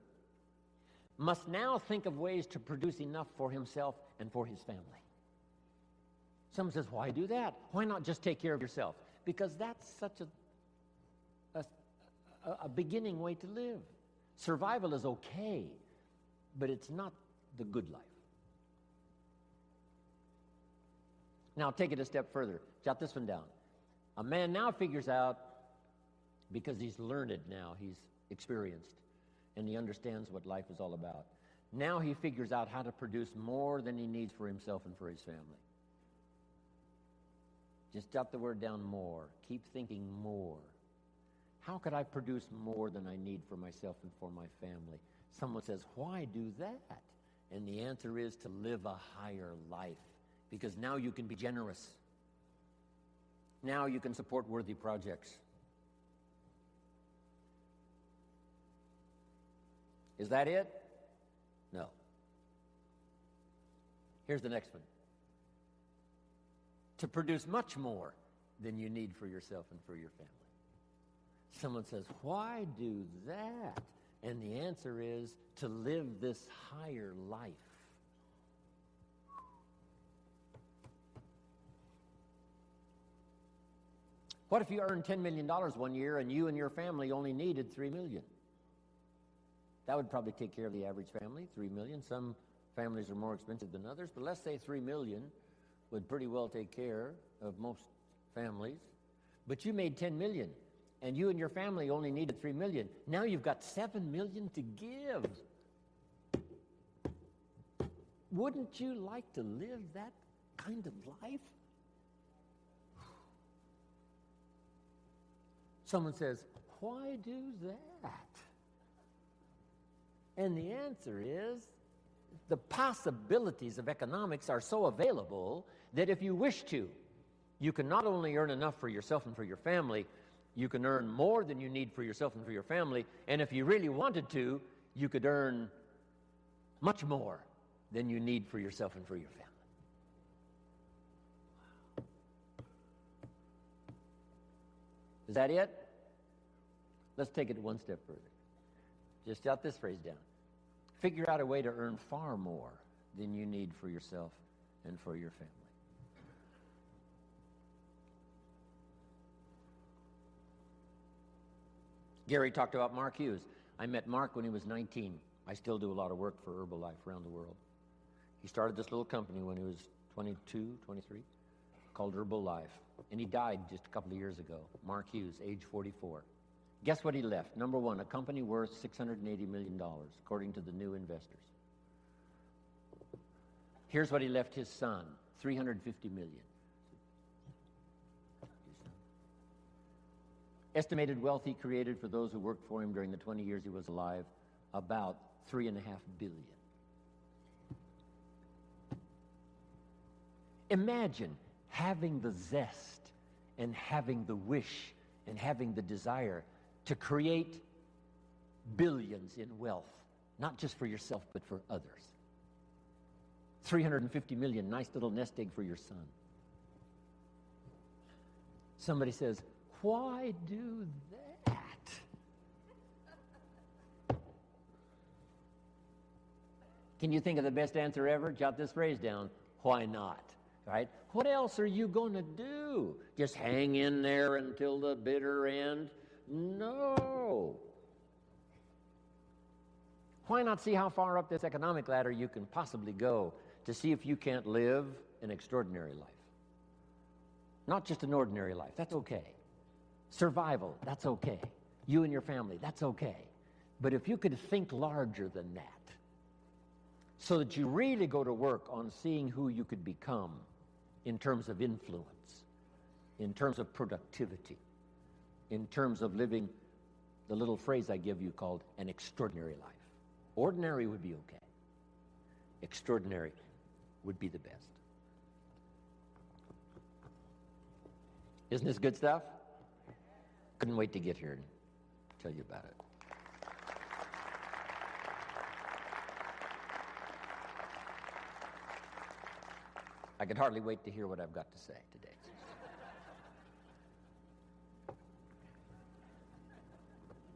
must now think of ways to produce enough for himself and for his family. Someone says, why do that? Why not just take care of yourself? Because that's such a beginning way to live. Survival is okay, but it's not the good life. Now take it a step further. Jot this one down. A man now figures out, because he's learned now, he's experienced, and he understands what life is all about. Now he figures out how to produce more than he needs for himself and for his family. Just jot the word down, more. Keep thinking more. How could I produce more than I need for myself and for my family? Someone says, why do that? And the answer is to live a higher life, because now you can be generous. Now you can support worthy projects. Is that it? No. Here's the next one. To produce much more than you need for yourself and for your family. Someone says, why do that? And the answer is to live this higher life. What if you earned $10 million one year and you and your family only needed $3 million? That would probably take care of the average family, $3 million. Some families are more expensive than others, but let's say $3 million would pretty well take care of most families. But you made $10 million, and you and your family only needed $3 million. Now you've got $7 million to give. Wouldn't you like to live that kind of life? Someone says, why do that? And the answer is, the possibilities of economics are so available that if you wish to, you can not only earn enough for yourself and for your family, you can earn more than you need for yourself and for your family, and if you really wanted to, you could earn much more than you need for yourself and for your family. Wow. Is that it? Let's take it one step further. Just jot this phrase down. Figure out a way to earn far more than you need for yourself and for your family. Gary talked about Mark Hughes. I met Mark when he was 19. I still do a lot of work for Herbalife around the world. He started this little company when he was 22, 23, called Herbalife. And he died just a couple of years ago. Mark Hughes, age 44. Guess what he left? Number one, a company worth $680 million, according to the new investors. Here's what he left his son, $350 million. Estimated wealth he created for those who worked for him during the 20 years he was alive, about $3.5 billion. Imagine having the zest and having the wish and having the desire to create billions in wealth, not just for yourself, but for others. 350 million, nice little nest egg for your son. Somebody says, why do that? Can you think of the best answer ever? Jot this phrase down. Why not? Right? What else are you going to do? Just hang in there until the bitter end? No. Why not see how far up this economic ladder you can possibly go to see if you can't live an extraordinary life? Not just an ordinary life. That's okay. Survival, that's okay. You and your family, that's okay. But if you could think larger than that, so that you really go to work on seeing who you could become in terms of influence, in terms of productivity, in terms of living the little phrase I give you called an extraordinary life. Ordinary would be okay. Extraordinary would be the best. Isn't this good stuff? Couldn't wait to get here and tell you about it. I could hardly wait to hear what I've got to say today.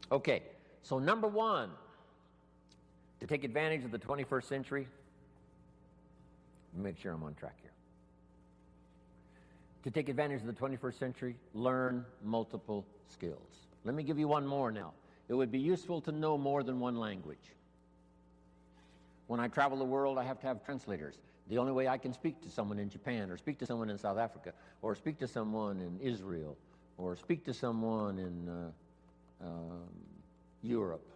Okay, so number one, to take advantage of the 21st century, make sure I'm on track here. To take advantage of the 21st century, learn multiple skills. Let me give you one more now. It would be useful to know more than one language. When I travel the world, I have to have translators. The only way I can speak to someone in Japan, or speak to someone in South Africa, or speak to someone in Israel, or speak to someone in Europe,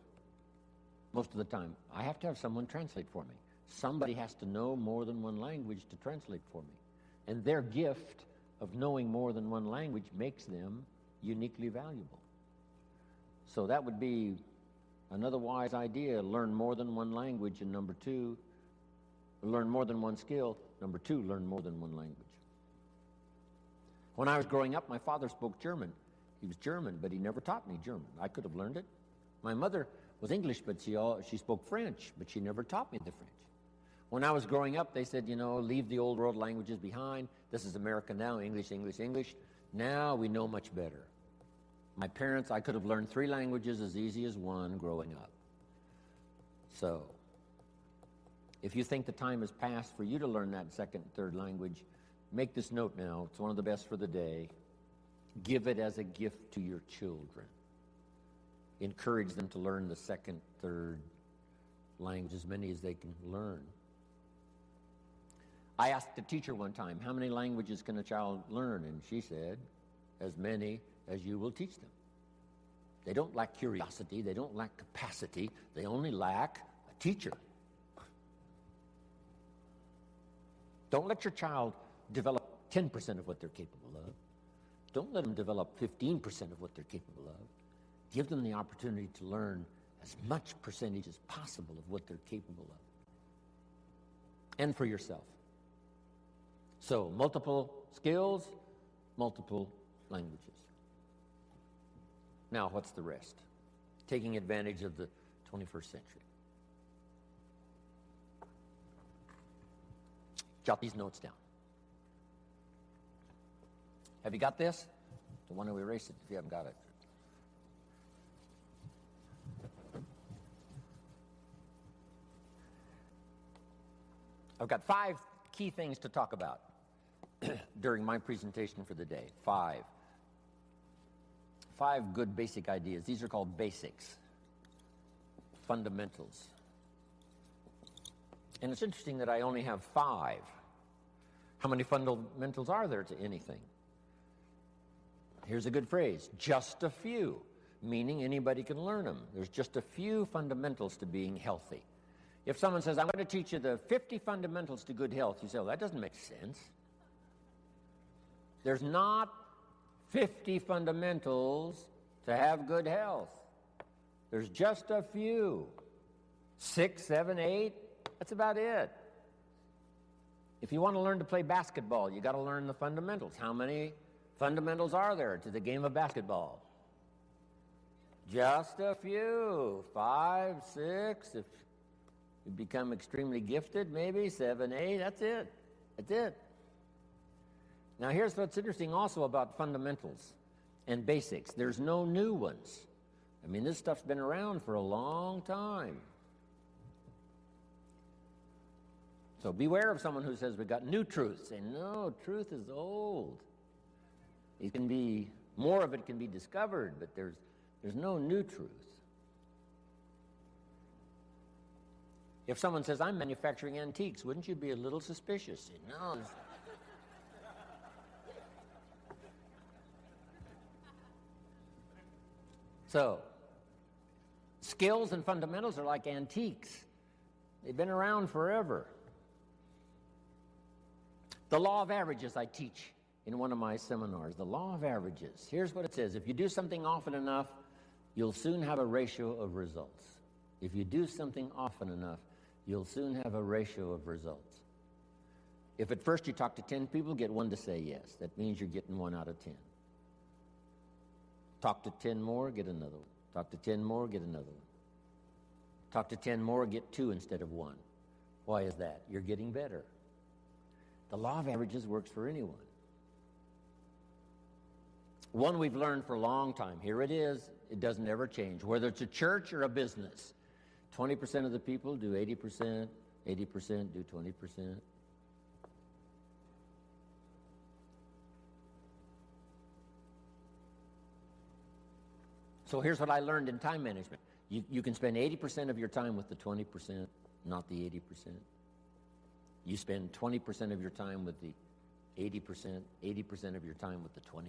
most of the time, I have to have someone translate for me. Somebody has to know more than one language to translate for me. And their gift of knowing more than one language makes them uniquely valuable. So that would be another wise idea. Learn more than one language, and number two, learn more than one skill. Number two, learn more than one language. When I was growing up, my father spoke German. He was German, but he never taught me German. I could have learned it. My mother was English, but she spoke French, but she never taught me the French. When I was growing up, they said, leave the old world languages behind. This is America now, English, English, English. Now we know much better. My parents, I could have learned 3 languages as easy as one growing up. So, if you think the time has passed for you to learn that second, third language, make this note now. It's one of the best for the day. Give it as a gift to your children. Encourage them to learn the second, third language, as many as they can learn. I asked a teacher one time, how many languages can a child learn? And she said, as many as you will teach them. They don't lack curiosity. They don't lack capacity. They only lack a teacher. Don't let your child develop 10% of what they're capable of. Don't let them develop 15% of what they're capable of. Give them the opportunity to learn as much percentage as possible of what they're capable of. And for yourself. So, multiple skills, multiple languages. Now, what's the rest? Taking advantage of the 21st century. Jot these notes down. Have you got this? Don't want to erase it if you haven't got it. I've got 5 key things to talk about during my presentation for the day. 5 good basic ideas. These are called basics, fundamentals. And it's interesting that I only have 5. How many fundamentals are there to anything? Here's a good phrase, just a few. meaning anybody can learn them. There's just a few fundamentals to being healthy. If someone says, I'm going to teach you the 50 fundamentals to good health, you say, well, that doesn't make sense. There's not 50 fundamentals to have good health. There's just a few. 6, 7, 8, that's about it. If you want to learn to play basketball, you got to learn the fundamentals. How many fundamentals are there to the game of basketball? Just a few. 5, 6. If you become extremely gifted, maybe 7, 8. That's it. That's it. Now here's what's interesting also about fundamentals and basics. There's no new ones. I mean, this stuff's been around for a long time. So beware of someone who says we got new truths. Say, no, truth is old. It can be, more of it can be discovered, but there's no new truth. If someone says, I'm manufacturing antiques, wouldn't you be a little suspicious? Say, no. So, skills and fundamentals are like antiques. They've been around forever. The law of averages I teach in one of my seminars. The law of averages. Here's what it says. If you do something often enough, you'll soon have a ratio of results. If you do something often enough, you'll soon have a ratio of results. If at first you talk to 10 people, get 1 to say yes. That means you're getting 1 out of 10. Talk to 10 more, get another one. Talk to 10 more, get another one. Talk to 10 more, get 2 instead of 1. Why is that? You're getting better. The law of averages works for anyone. One we've learned for a long time. Here it is. It doesn't ever change. Whether it's a church or a business. 20% of the people do 80%. 80% do 20%. So here's what I learned in time management. You can spend 80% of your time with the 20%, not the 80%. You spend 20% of your time with the 80%, 80% of your time with the 20%.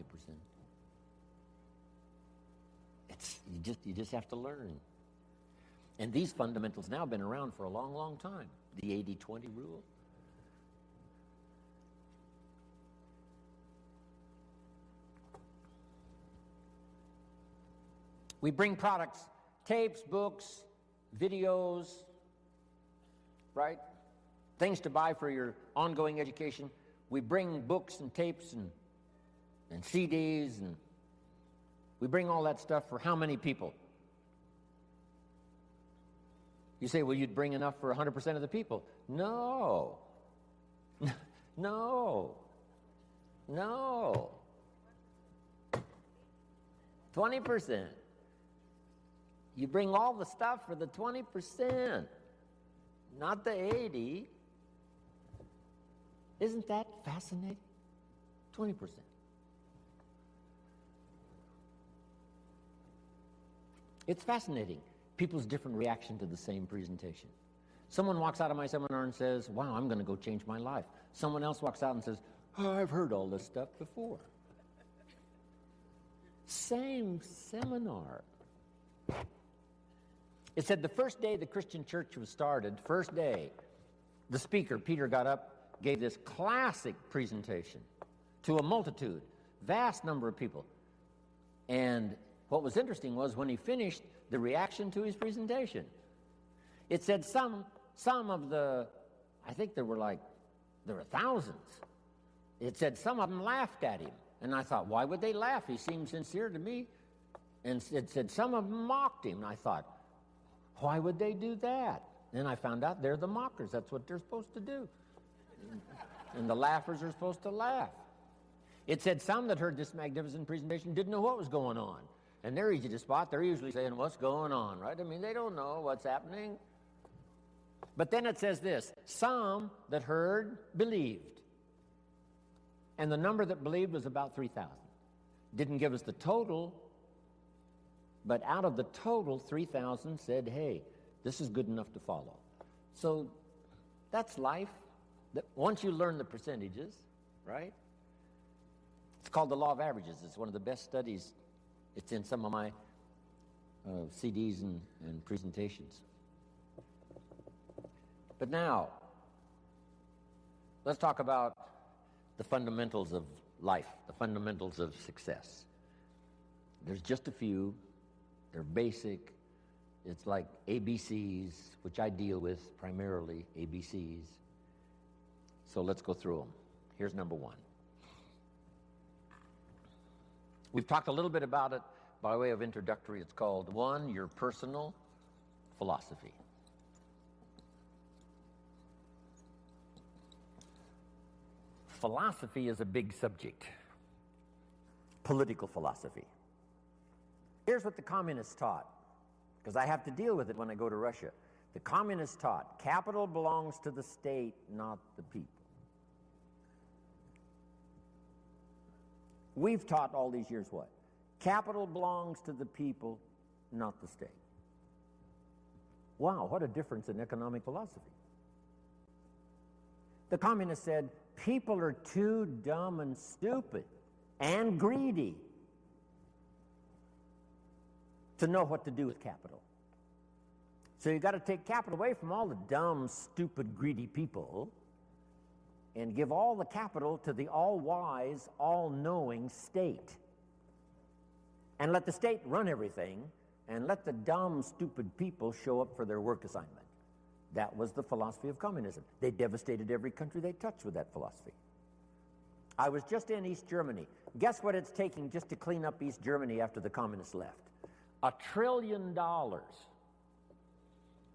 You just have to learn. And these fundamentals now have been around for a long, long time. The 80-20 rule. We bring products, tapes, books, videos, right? Things to buy for your ongoing education. We bring books and tapes and CDs, and we bring all that stuff for how many people? You say, well, you'd bring enough for 100% of the people. No. No. No. 20%. You bring all the stuff for the 20%, not the 80. Isn't that fascinating? 20%. It's fascinating, people's different reaction to the same presentation. Someone walks out of my seminar and says, wow, I'm going to go change my life. Someone else walks out and says, oh, I've heard all this stuff before. Same seminar. It said the first day the Christian church was started, first day, the speaker, Peter, got up, gave this classic presentation to a multitude, vast number of people. And what was interesting was when he finished, the reaction to his presentation. It said some of the, I think there were thousands. It said some of them laughed at him. And I thought, why would they laugh? He seemed sincere to me. And it said some of them mocked him. And I thought, why would they do that? And I found out they're the mockers. That's what they're supposed to do. And the laughers are supposed to laugh. It said some that heard this magnificent presentation didn't know what was going on. And they're easy to spot. They're usually saying, what's going on, right? I mean, they don't know what's happening. But then it says this, some that heard believed. And the number that believed was about 3,000. Didn't give us the total, but out of the total, 3,000 said, hey, this is good enough to follow. So that's life. Once you learn the percentages, right? It's called the law of averages. It's one of the best studies. It's in some of my CDs and presentations. But now, let's talk about the fundamentals of life, the fundamentals of success. There's just a few. They're basic. It's like ABCs, which I deal with primarily, ABCs. So let's go through them. Here's number one. We've talked a little bit about it by way of introductory. It's called, one, your personal philosophy. Philosophy is a big subject. Political philosophy. Here's what the communists taught, because I have to deal with it when I go to Russia. The communists taught, capital belongs to the state, not the people. We've taught all these years what? Capital belongs to the people, not the state. Wow, what a difference in economic philosophy. The communists said, people are too dumb and stupid and greedy to know what to do with capital. So you got to take capital away from all the dumb, stupid, greedy people and give all the capital to the all-wise, all-knowing state. And let the state run everything, and let the dumb, stupid people show up for their work assignment. That was the philosophy of communism. They devastated every country they touched with that philosophy. I was just in East Germany. Guess what it's taking just to clean up East Germany after the communists left? $1 trillion.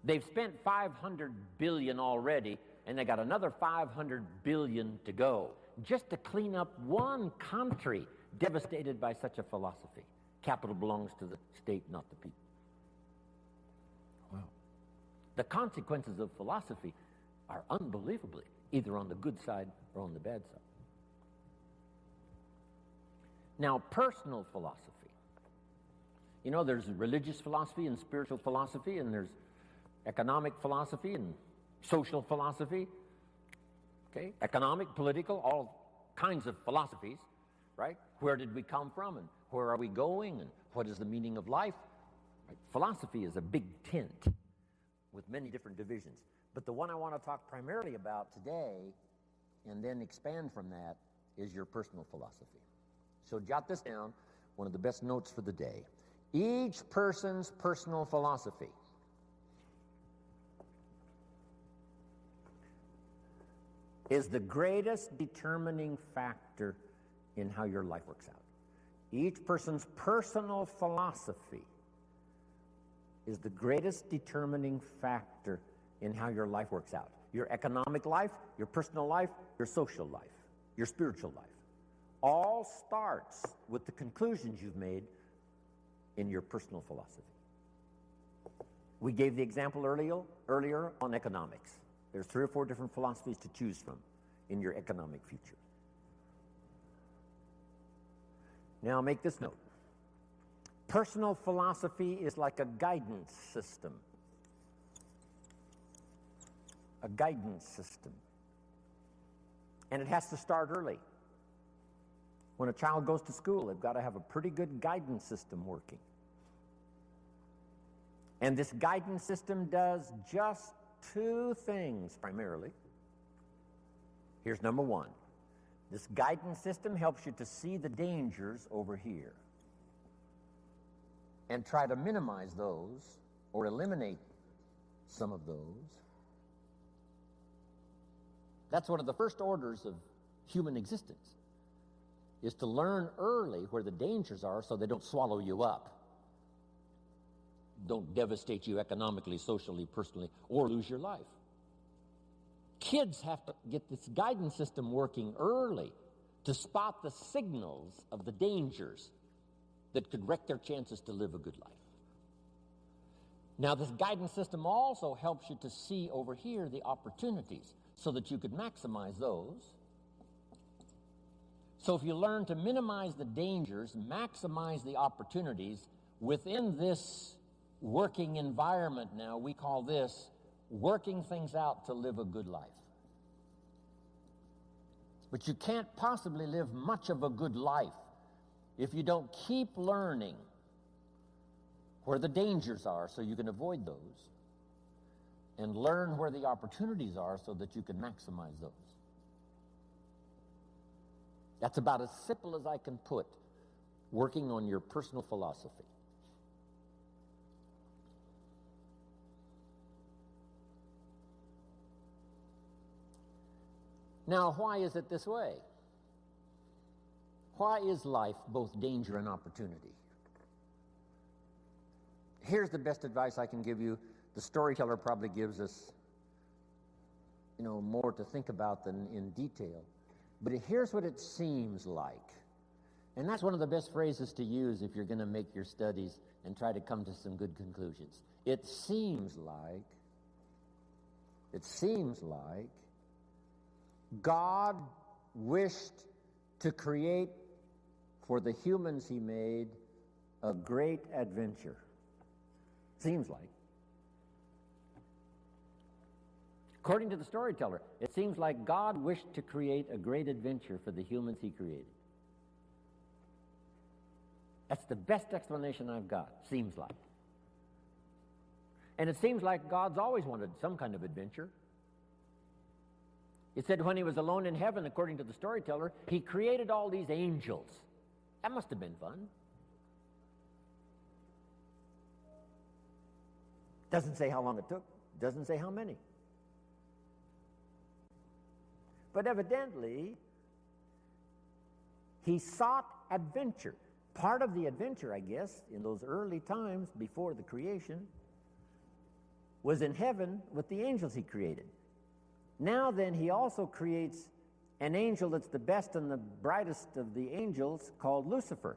They've spent $500 billion already, and they got another $500 billion to go, just to clean up one country devastated by such a philosophy. Capital belongs to the state, not the people. Wow. The consequences of philosophy are unbelievably either on the good side or on the bad side. Now, personal philosophy. You know, there's religious philosophy and spiritual philosophy, and there's economic philosophy and social philosophy. Okay? Economic, political, all kinds of philosophies, right? Where did we come from, and where are we going, and what is the meaning of life? Right? Philosophy is a big tent with many different divisions. But the one I want to talk primarily about today, and then expand from that, is your personal philosophy. So jot this down, one of the best notes for the day. Each person's personal philosophy is the greatest determining factor in how your life works out. Each person's personal philosophy is the greatest determining factor in how your life works out. Your economic life, your personal life, your social life, your spiritual life. All starts with the conclusions you've made in your personal philosophy. We gave the example earlier on economics. There's 3 or 4 different philosophies to choose from in your economic future. Now make this note. Personal philosophy is like a guidance system. A guidance system. And it has to start early. When a child goes to school, they've got to have a pretty good guidance system working. And this guidance system does just 2 things primarily. Here's number 1. This guidance system helps you to see the dangers over here and try to minimize those or eliminate some of those. That's one of the first orders of human existence, is to learn early where the dangers are so they don't swallow you up, don't devastate you economically, socially, personally, or lose your life. Kids have to get this guidance system working early to spot the signals of the dangers that could wreck their chances to live a good life. Now, this guidance system also helps you to see over here the opportunities so that you could maximize those. So if you learn to minimize the dangers, maximize the opportunities within this working environment now, we call this working things out to live a good life. But you can't possibly live much of a good life if you don't keep learning where the dangers are so you can avoid those, and learn where the opportunities are so that you can maximize those. That's about as simple as I can put working on your personal philosophy. Now, why is it this way? Why is life both danger and opportunity? Here's the best advice I can give you. The storyteller probably gives us, more to think about than in detail. But here's what it seems like. And that's one of the best phrases to use if you're going to make your studies and try to come to some good conclusions. It seems like God wished to create for the humans he made a great adventure. Seems like. According to the storyteller, it seems like God wished to create a great adventure for the humans he created. That's the best explanation I've got, seems like. And it seems like God's always wanted some kind of adventure. It said when he was alone in heaven, according to the storyteller, he created all these angels. That must have been fun. Doesn't say how long it took. Doesn't say how many. But evidently, he sought adventure. Part of the adventure, I guess, in those early times before the creation, was in heaven with the angels he created. Now then, he also creates an angel that's the best and the brightest of the angels, called Lucifer.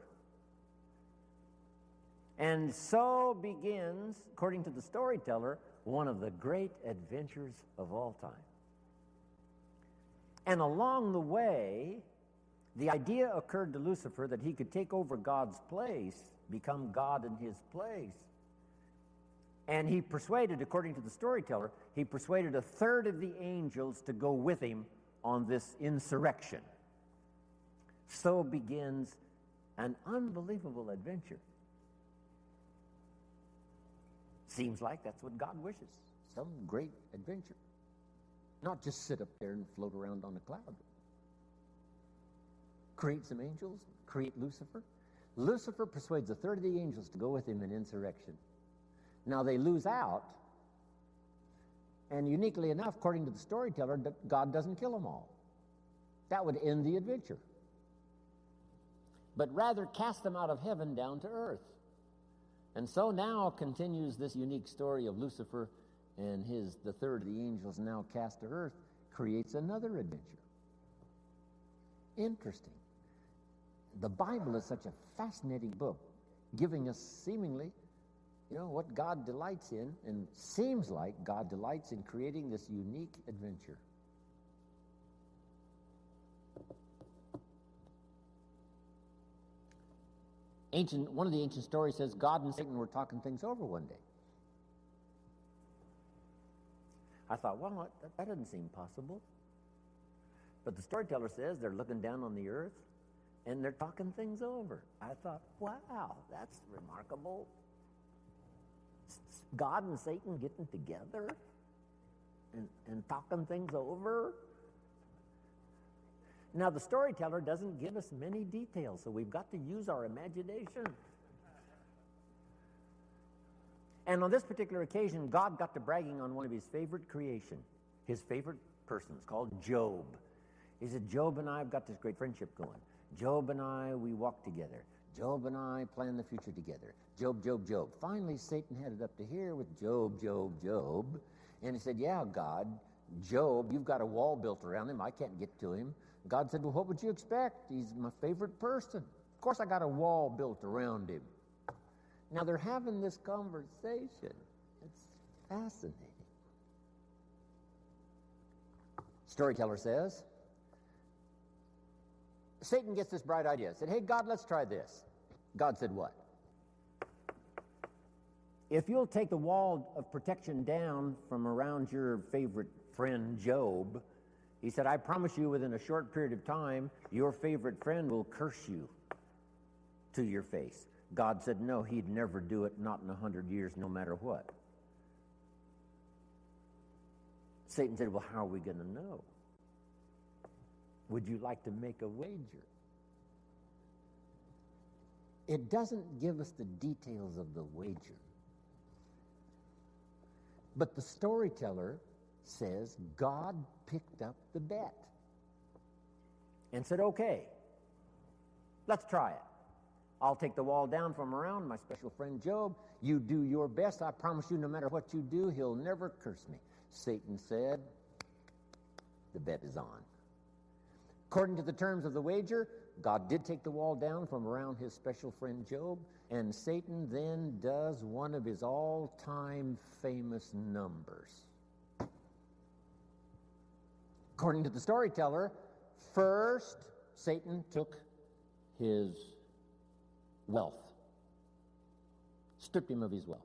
And so begins, according to the storyteller, one of the great adventures of all time. And along the way, the idea occurred to Lucifer that he could take over God's place, become God in his place. And he persuaded, according to the storyteller, he persuaded a third of the angels to go with him on this insurrection. So begins an unbelievable adventure. Seems like that's what God wishes, some great adventure. Not just sit up there and float around on a cloud. Create some angels, create Lucifer. Lucifer persuades a third of the angels to go with him in insurrection. Now they lose out, and uniquely enough, according to the storyteller, God doesn't kill them all. That would end the adventure. But rather cast them out of heaven down to earth. And so now continues this unique story of Lucifer and the third of the angels now cast to earth, creates another adventure. Interesting. The Bible is such a fascinating book, giving us seemingly, what God delights in, and seems like God delights in creating this unique adventure. One of the ancient stories says God and Satan were talking things over one day. I thought, well, that doesn't seem possible. But the storyteller says they're looking down on the earth and they're talking things over. I thought, wow, that's remarkable. God and Satan getting together and talking things over. Now, the storyteller doesn't give us many details, so we've got to use our imagination. And on this particular occasion, God got to bragging on one of his favorite creation, his favorite persons, called Job. He said, Job and I have got this great friendship going. Job and I, we walk together. Job and I plan the future together. Job, Job, Job. Finally, Satan headed up to here with Job, Job, Job. And he said, yeah, God, Job, you've got a wall built around him. I can't get to him. God said, well, what would you expect? He's my favorite person. Of course, I got a wall built around him. Now, they're having this conversation. It's fascinating. Storyteller says, Satan gets this bright idea. Said, hey, God, let's try this. God said what? If you'll take the wall of protection down from around your favorite friend, Job, he said, I promise you within a short period of time, your favorite friend will curse you to your face. God said no, he'd never do it, not in 100 years, no matter what. Satan said, well, how are we going to know? Would you like to make a wager? It doesn't give us the details of the wager. But the storyteller says God picked up the bet and said, okay, let's try it. I'll take the wall down from around my special friend Job. You do your best. I promise you, no matter what you do, he'll never curse me. Satan said, the bet is on. According to the terms of the wager, God did take the wall down from around his special friend Job, and Satan then does one of his all-time famous numbers. According to the storyteller, first Satan took his wealth, stripped him of his wealth.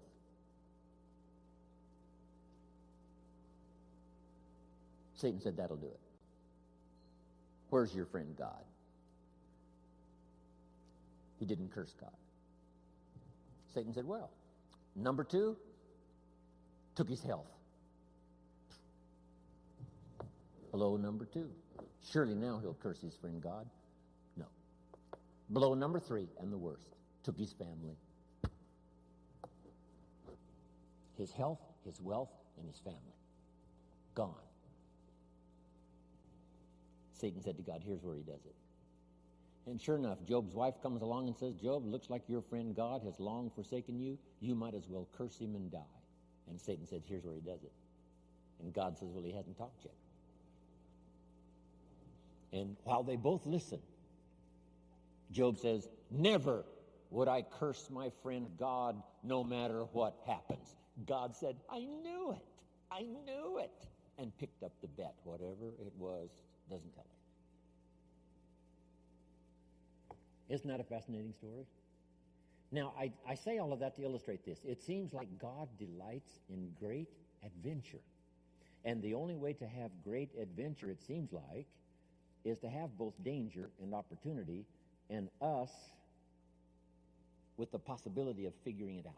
Satan said, that'll do it. Where's your friend God? He didn't curse God. Satan said, well, number two, took his health. Blow number two. Surely now he'll curse his friend God. No. Blow number three, and the worst, took his family. His health, his wealth, and his family. Gone. Satan said to God, here's where he does it. And sure enough, Job's wife comes along and says, Job, looks like your friend God has long forsaken you. You might as well curse him and die. And Satan said, here's where he does it. And God says, well, he hasn't talked yet. And while they both listen, Job says, never would I curse my friend God no matter what happens. God said, I knew it. I knew it. And picked up the bet, whatever it was, doesn't tell it. Isn't that a fascinating story? Now, I say all of that to illustrate this. It seems like God delights in great adventure. And the only way to have great adventure, it seems like, is to have both danger and opportunity, and us with the possibility of figuring it out.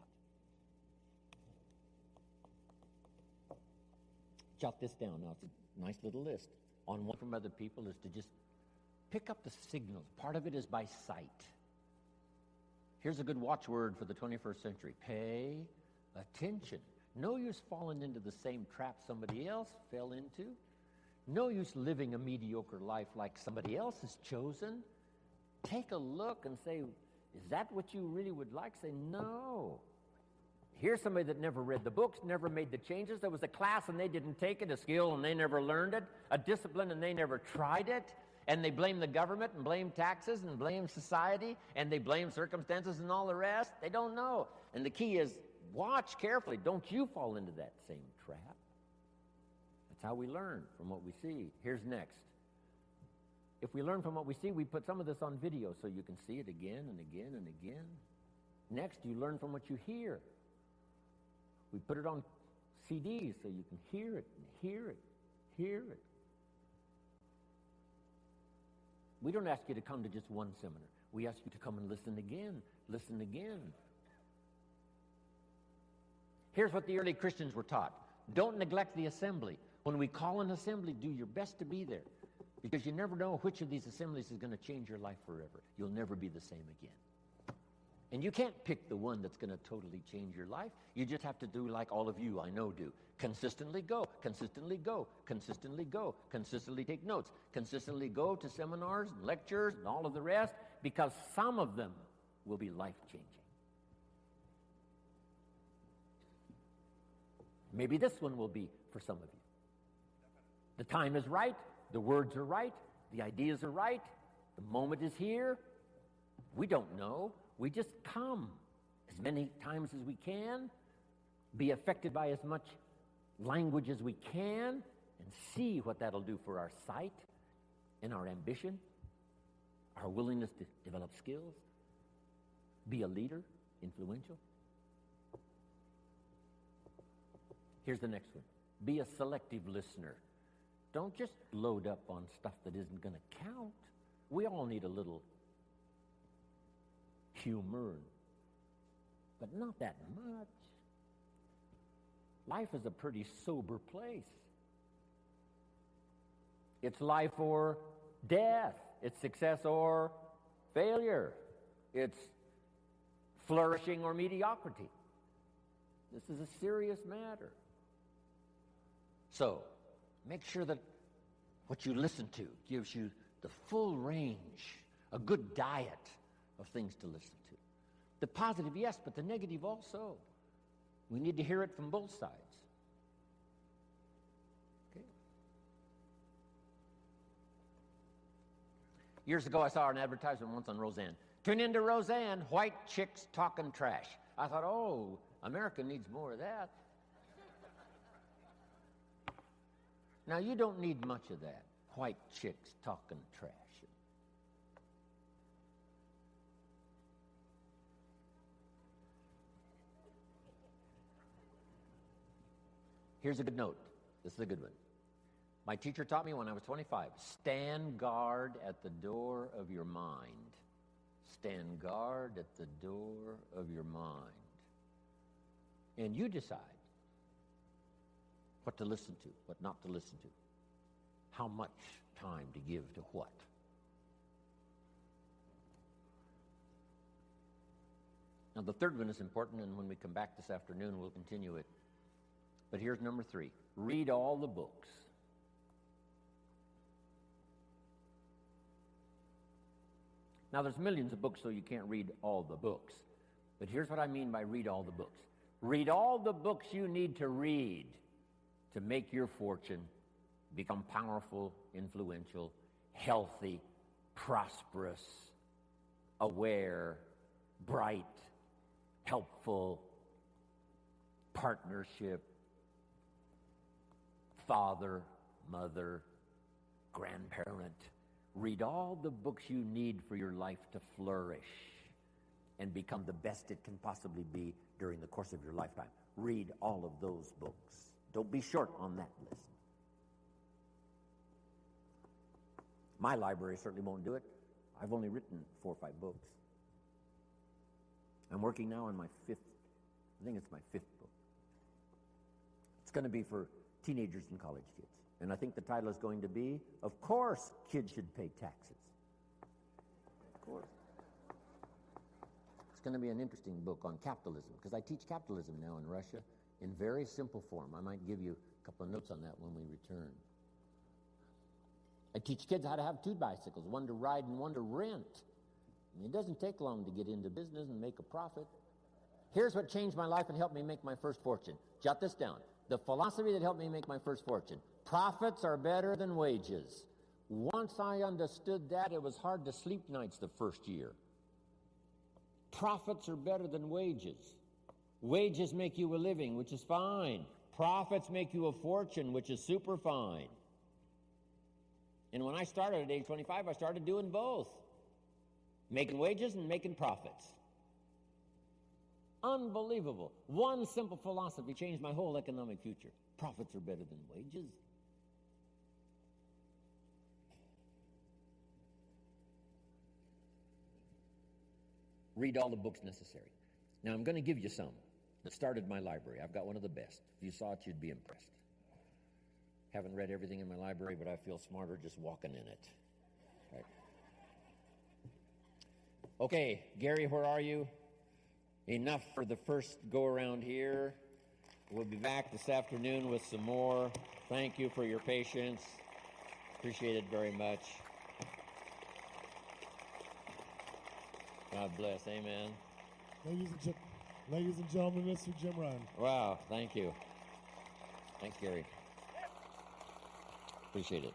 Jot this down. Now, it's a nice little list. On one from other people is to just pick up the signals. Part of it is by sight. Here's a good watchword for the 21st century. Pay attention. No use falling into the same trap somebody else fell into. No use living a mediocre life like somebody else has chosen. Take a look and say, is that what you really would like? Say, no. Here's somebody that never read the books, never made the changes. There was a class and they didn't take it, a skill and they never learned it, a discipline and they never tried it. And they blame the government and blame taxes and blame society and they blame circumstances and all the rest. They don't know. And the key is watch carefully. Don't you fall into that same trap. That's how we learn from what we see. Here's next. If we learn from what we see, we put some of this on video so you can see it again and again and again. Next, you learn from what you hear. We put it on CDs so you can hear it and hear it, hear it. We don't ask you to come to just one seminar. We ask you to come and listen again, listen again. Here's what the early Christians were taught. Don't neglect the assembly. When we call an assembly, do your best to be there. Because you never know which of these assemblies is going to change your life forever. You'll never be the same again. And you can't pick the one that's going to totally change your life. You just have to do like all of you I know do. Consistently go, consistently go, consistently go, consistently take notes, consistently go to seminars and lectures and all of the rest, because some of them will be life-changing. Maybe this one will be for some of you. The time is right, the words are right, the ideas are right, the moment is here. We don't know. We just come as many times as we can, be affected by as much language as we can, and see what that'll do for our sight and our ambition, our willingness to develop skills, be a leader, influential. Here's the next one. Be a selective listener. Don't just load up on stuff that isn't going to count. We all need a little humor, but not that much. Life is a pretty sober place. It's life or death. It's success or failure. It's flourishing or mediocrity. This is a serious matter. So, make sure that what you listen to gives you the full range, a good diet of things to listen to. The positive, yes, but the negative also. We need to hear it from both sides. Okay. Years ago, I saw an advertisement once on Roseanne. Tune into Roseanne, white chicks talking trash. I thought, oh, America needs more of that. Now, you don't need much of that. White chicks talking trash. Here's a good note. This is a good one. My teacher taught me when I was 25, stand guard at the door of your mind. Stand guard at the door of your mind. And you decide what to listen to, what not to listen to. How much time to give to what. Now, the third one is important, and when we come back this afternoon, we'll continue it. But here's number 3. Read all the books. Now, there's millions of books, so you can't read all the books. But here's what I mean by read all the books. Read all the books you need to read to make your fortune, become powerful, influential, healthy, prosperous, aware, bright, helpful, partnership, father, mother, grandparent. Read all the books you need for your life to flourish and become the best it can possibly be during the course of your lifetime. Read all of those books. Don't be short on that list. My library certainly won't do it. I've only written 4 or 5 books. I'm working now on my 5th, I think it's my 5th book. It's going to be for teenagers and college kids. And I think the title is going to be, Of Course Kids Should Pay Taxes. Of course. It's going to be an interesting book on capitalism, because I teach capitalism now in Russia in very simple form. I might give you a couple of notes on that when we return. I teach kids how to have 2 bicycles, one to ride and one to rent. And it doesn't take long to get into business and make a profit. Here's what changed my life and helped me make my first fortune. Jot this down. The philosophy that helped me make my first fortune. Profits are better than wages. Once I understood that, it was hard to sleep nights the first year. Profits are better than wages. Wages make you a living, which is fine. Profits make you a fortune, which is super fine. And when I started at age 25, I started doing both. Making wages and making profits. Unbelievable. One simple philosophy changed my whole economic future. Profits are better than wages. Read all the books necessary. Now, I'm going to give you some that started my library. I've got one of the best. If you saw it, you'd be impressed. Haven't read everything in my library, but I feel smarter just walking in it. Right. Okay, Gary, where are you? Enough for the first go-around here. We'll be back this afternoon with some more. Thank you for your patience. Appreciate it very much. God bless. Amen. Ladies and gentlemen, Mr. Jim Rohn. Wow, thank you. Thanks, Gary. Appreciate it.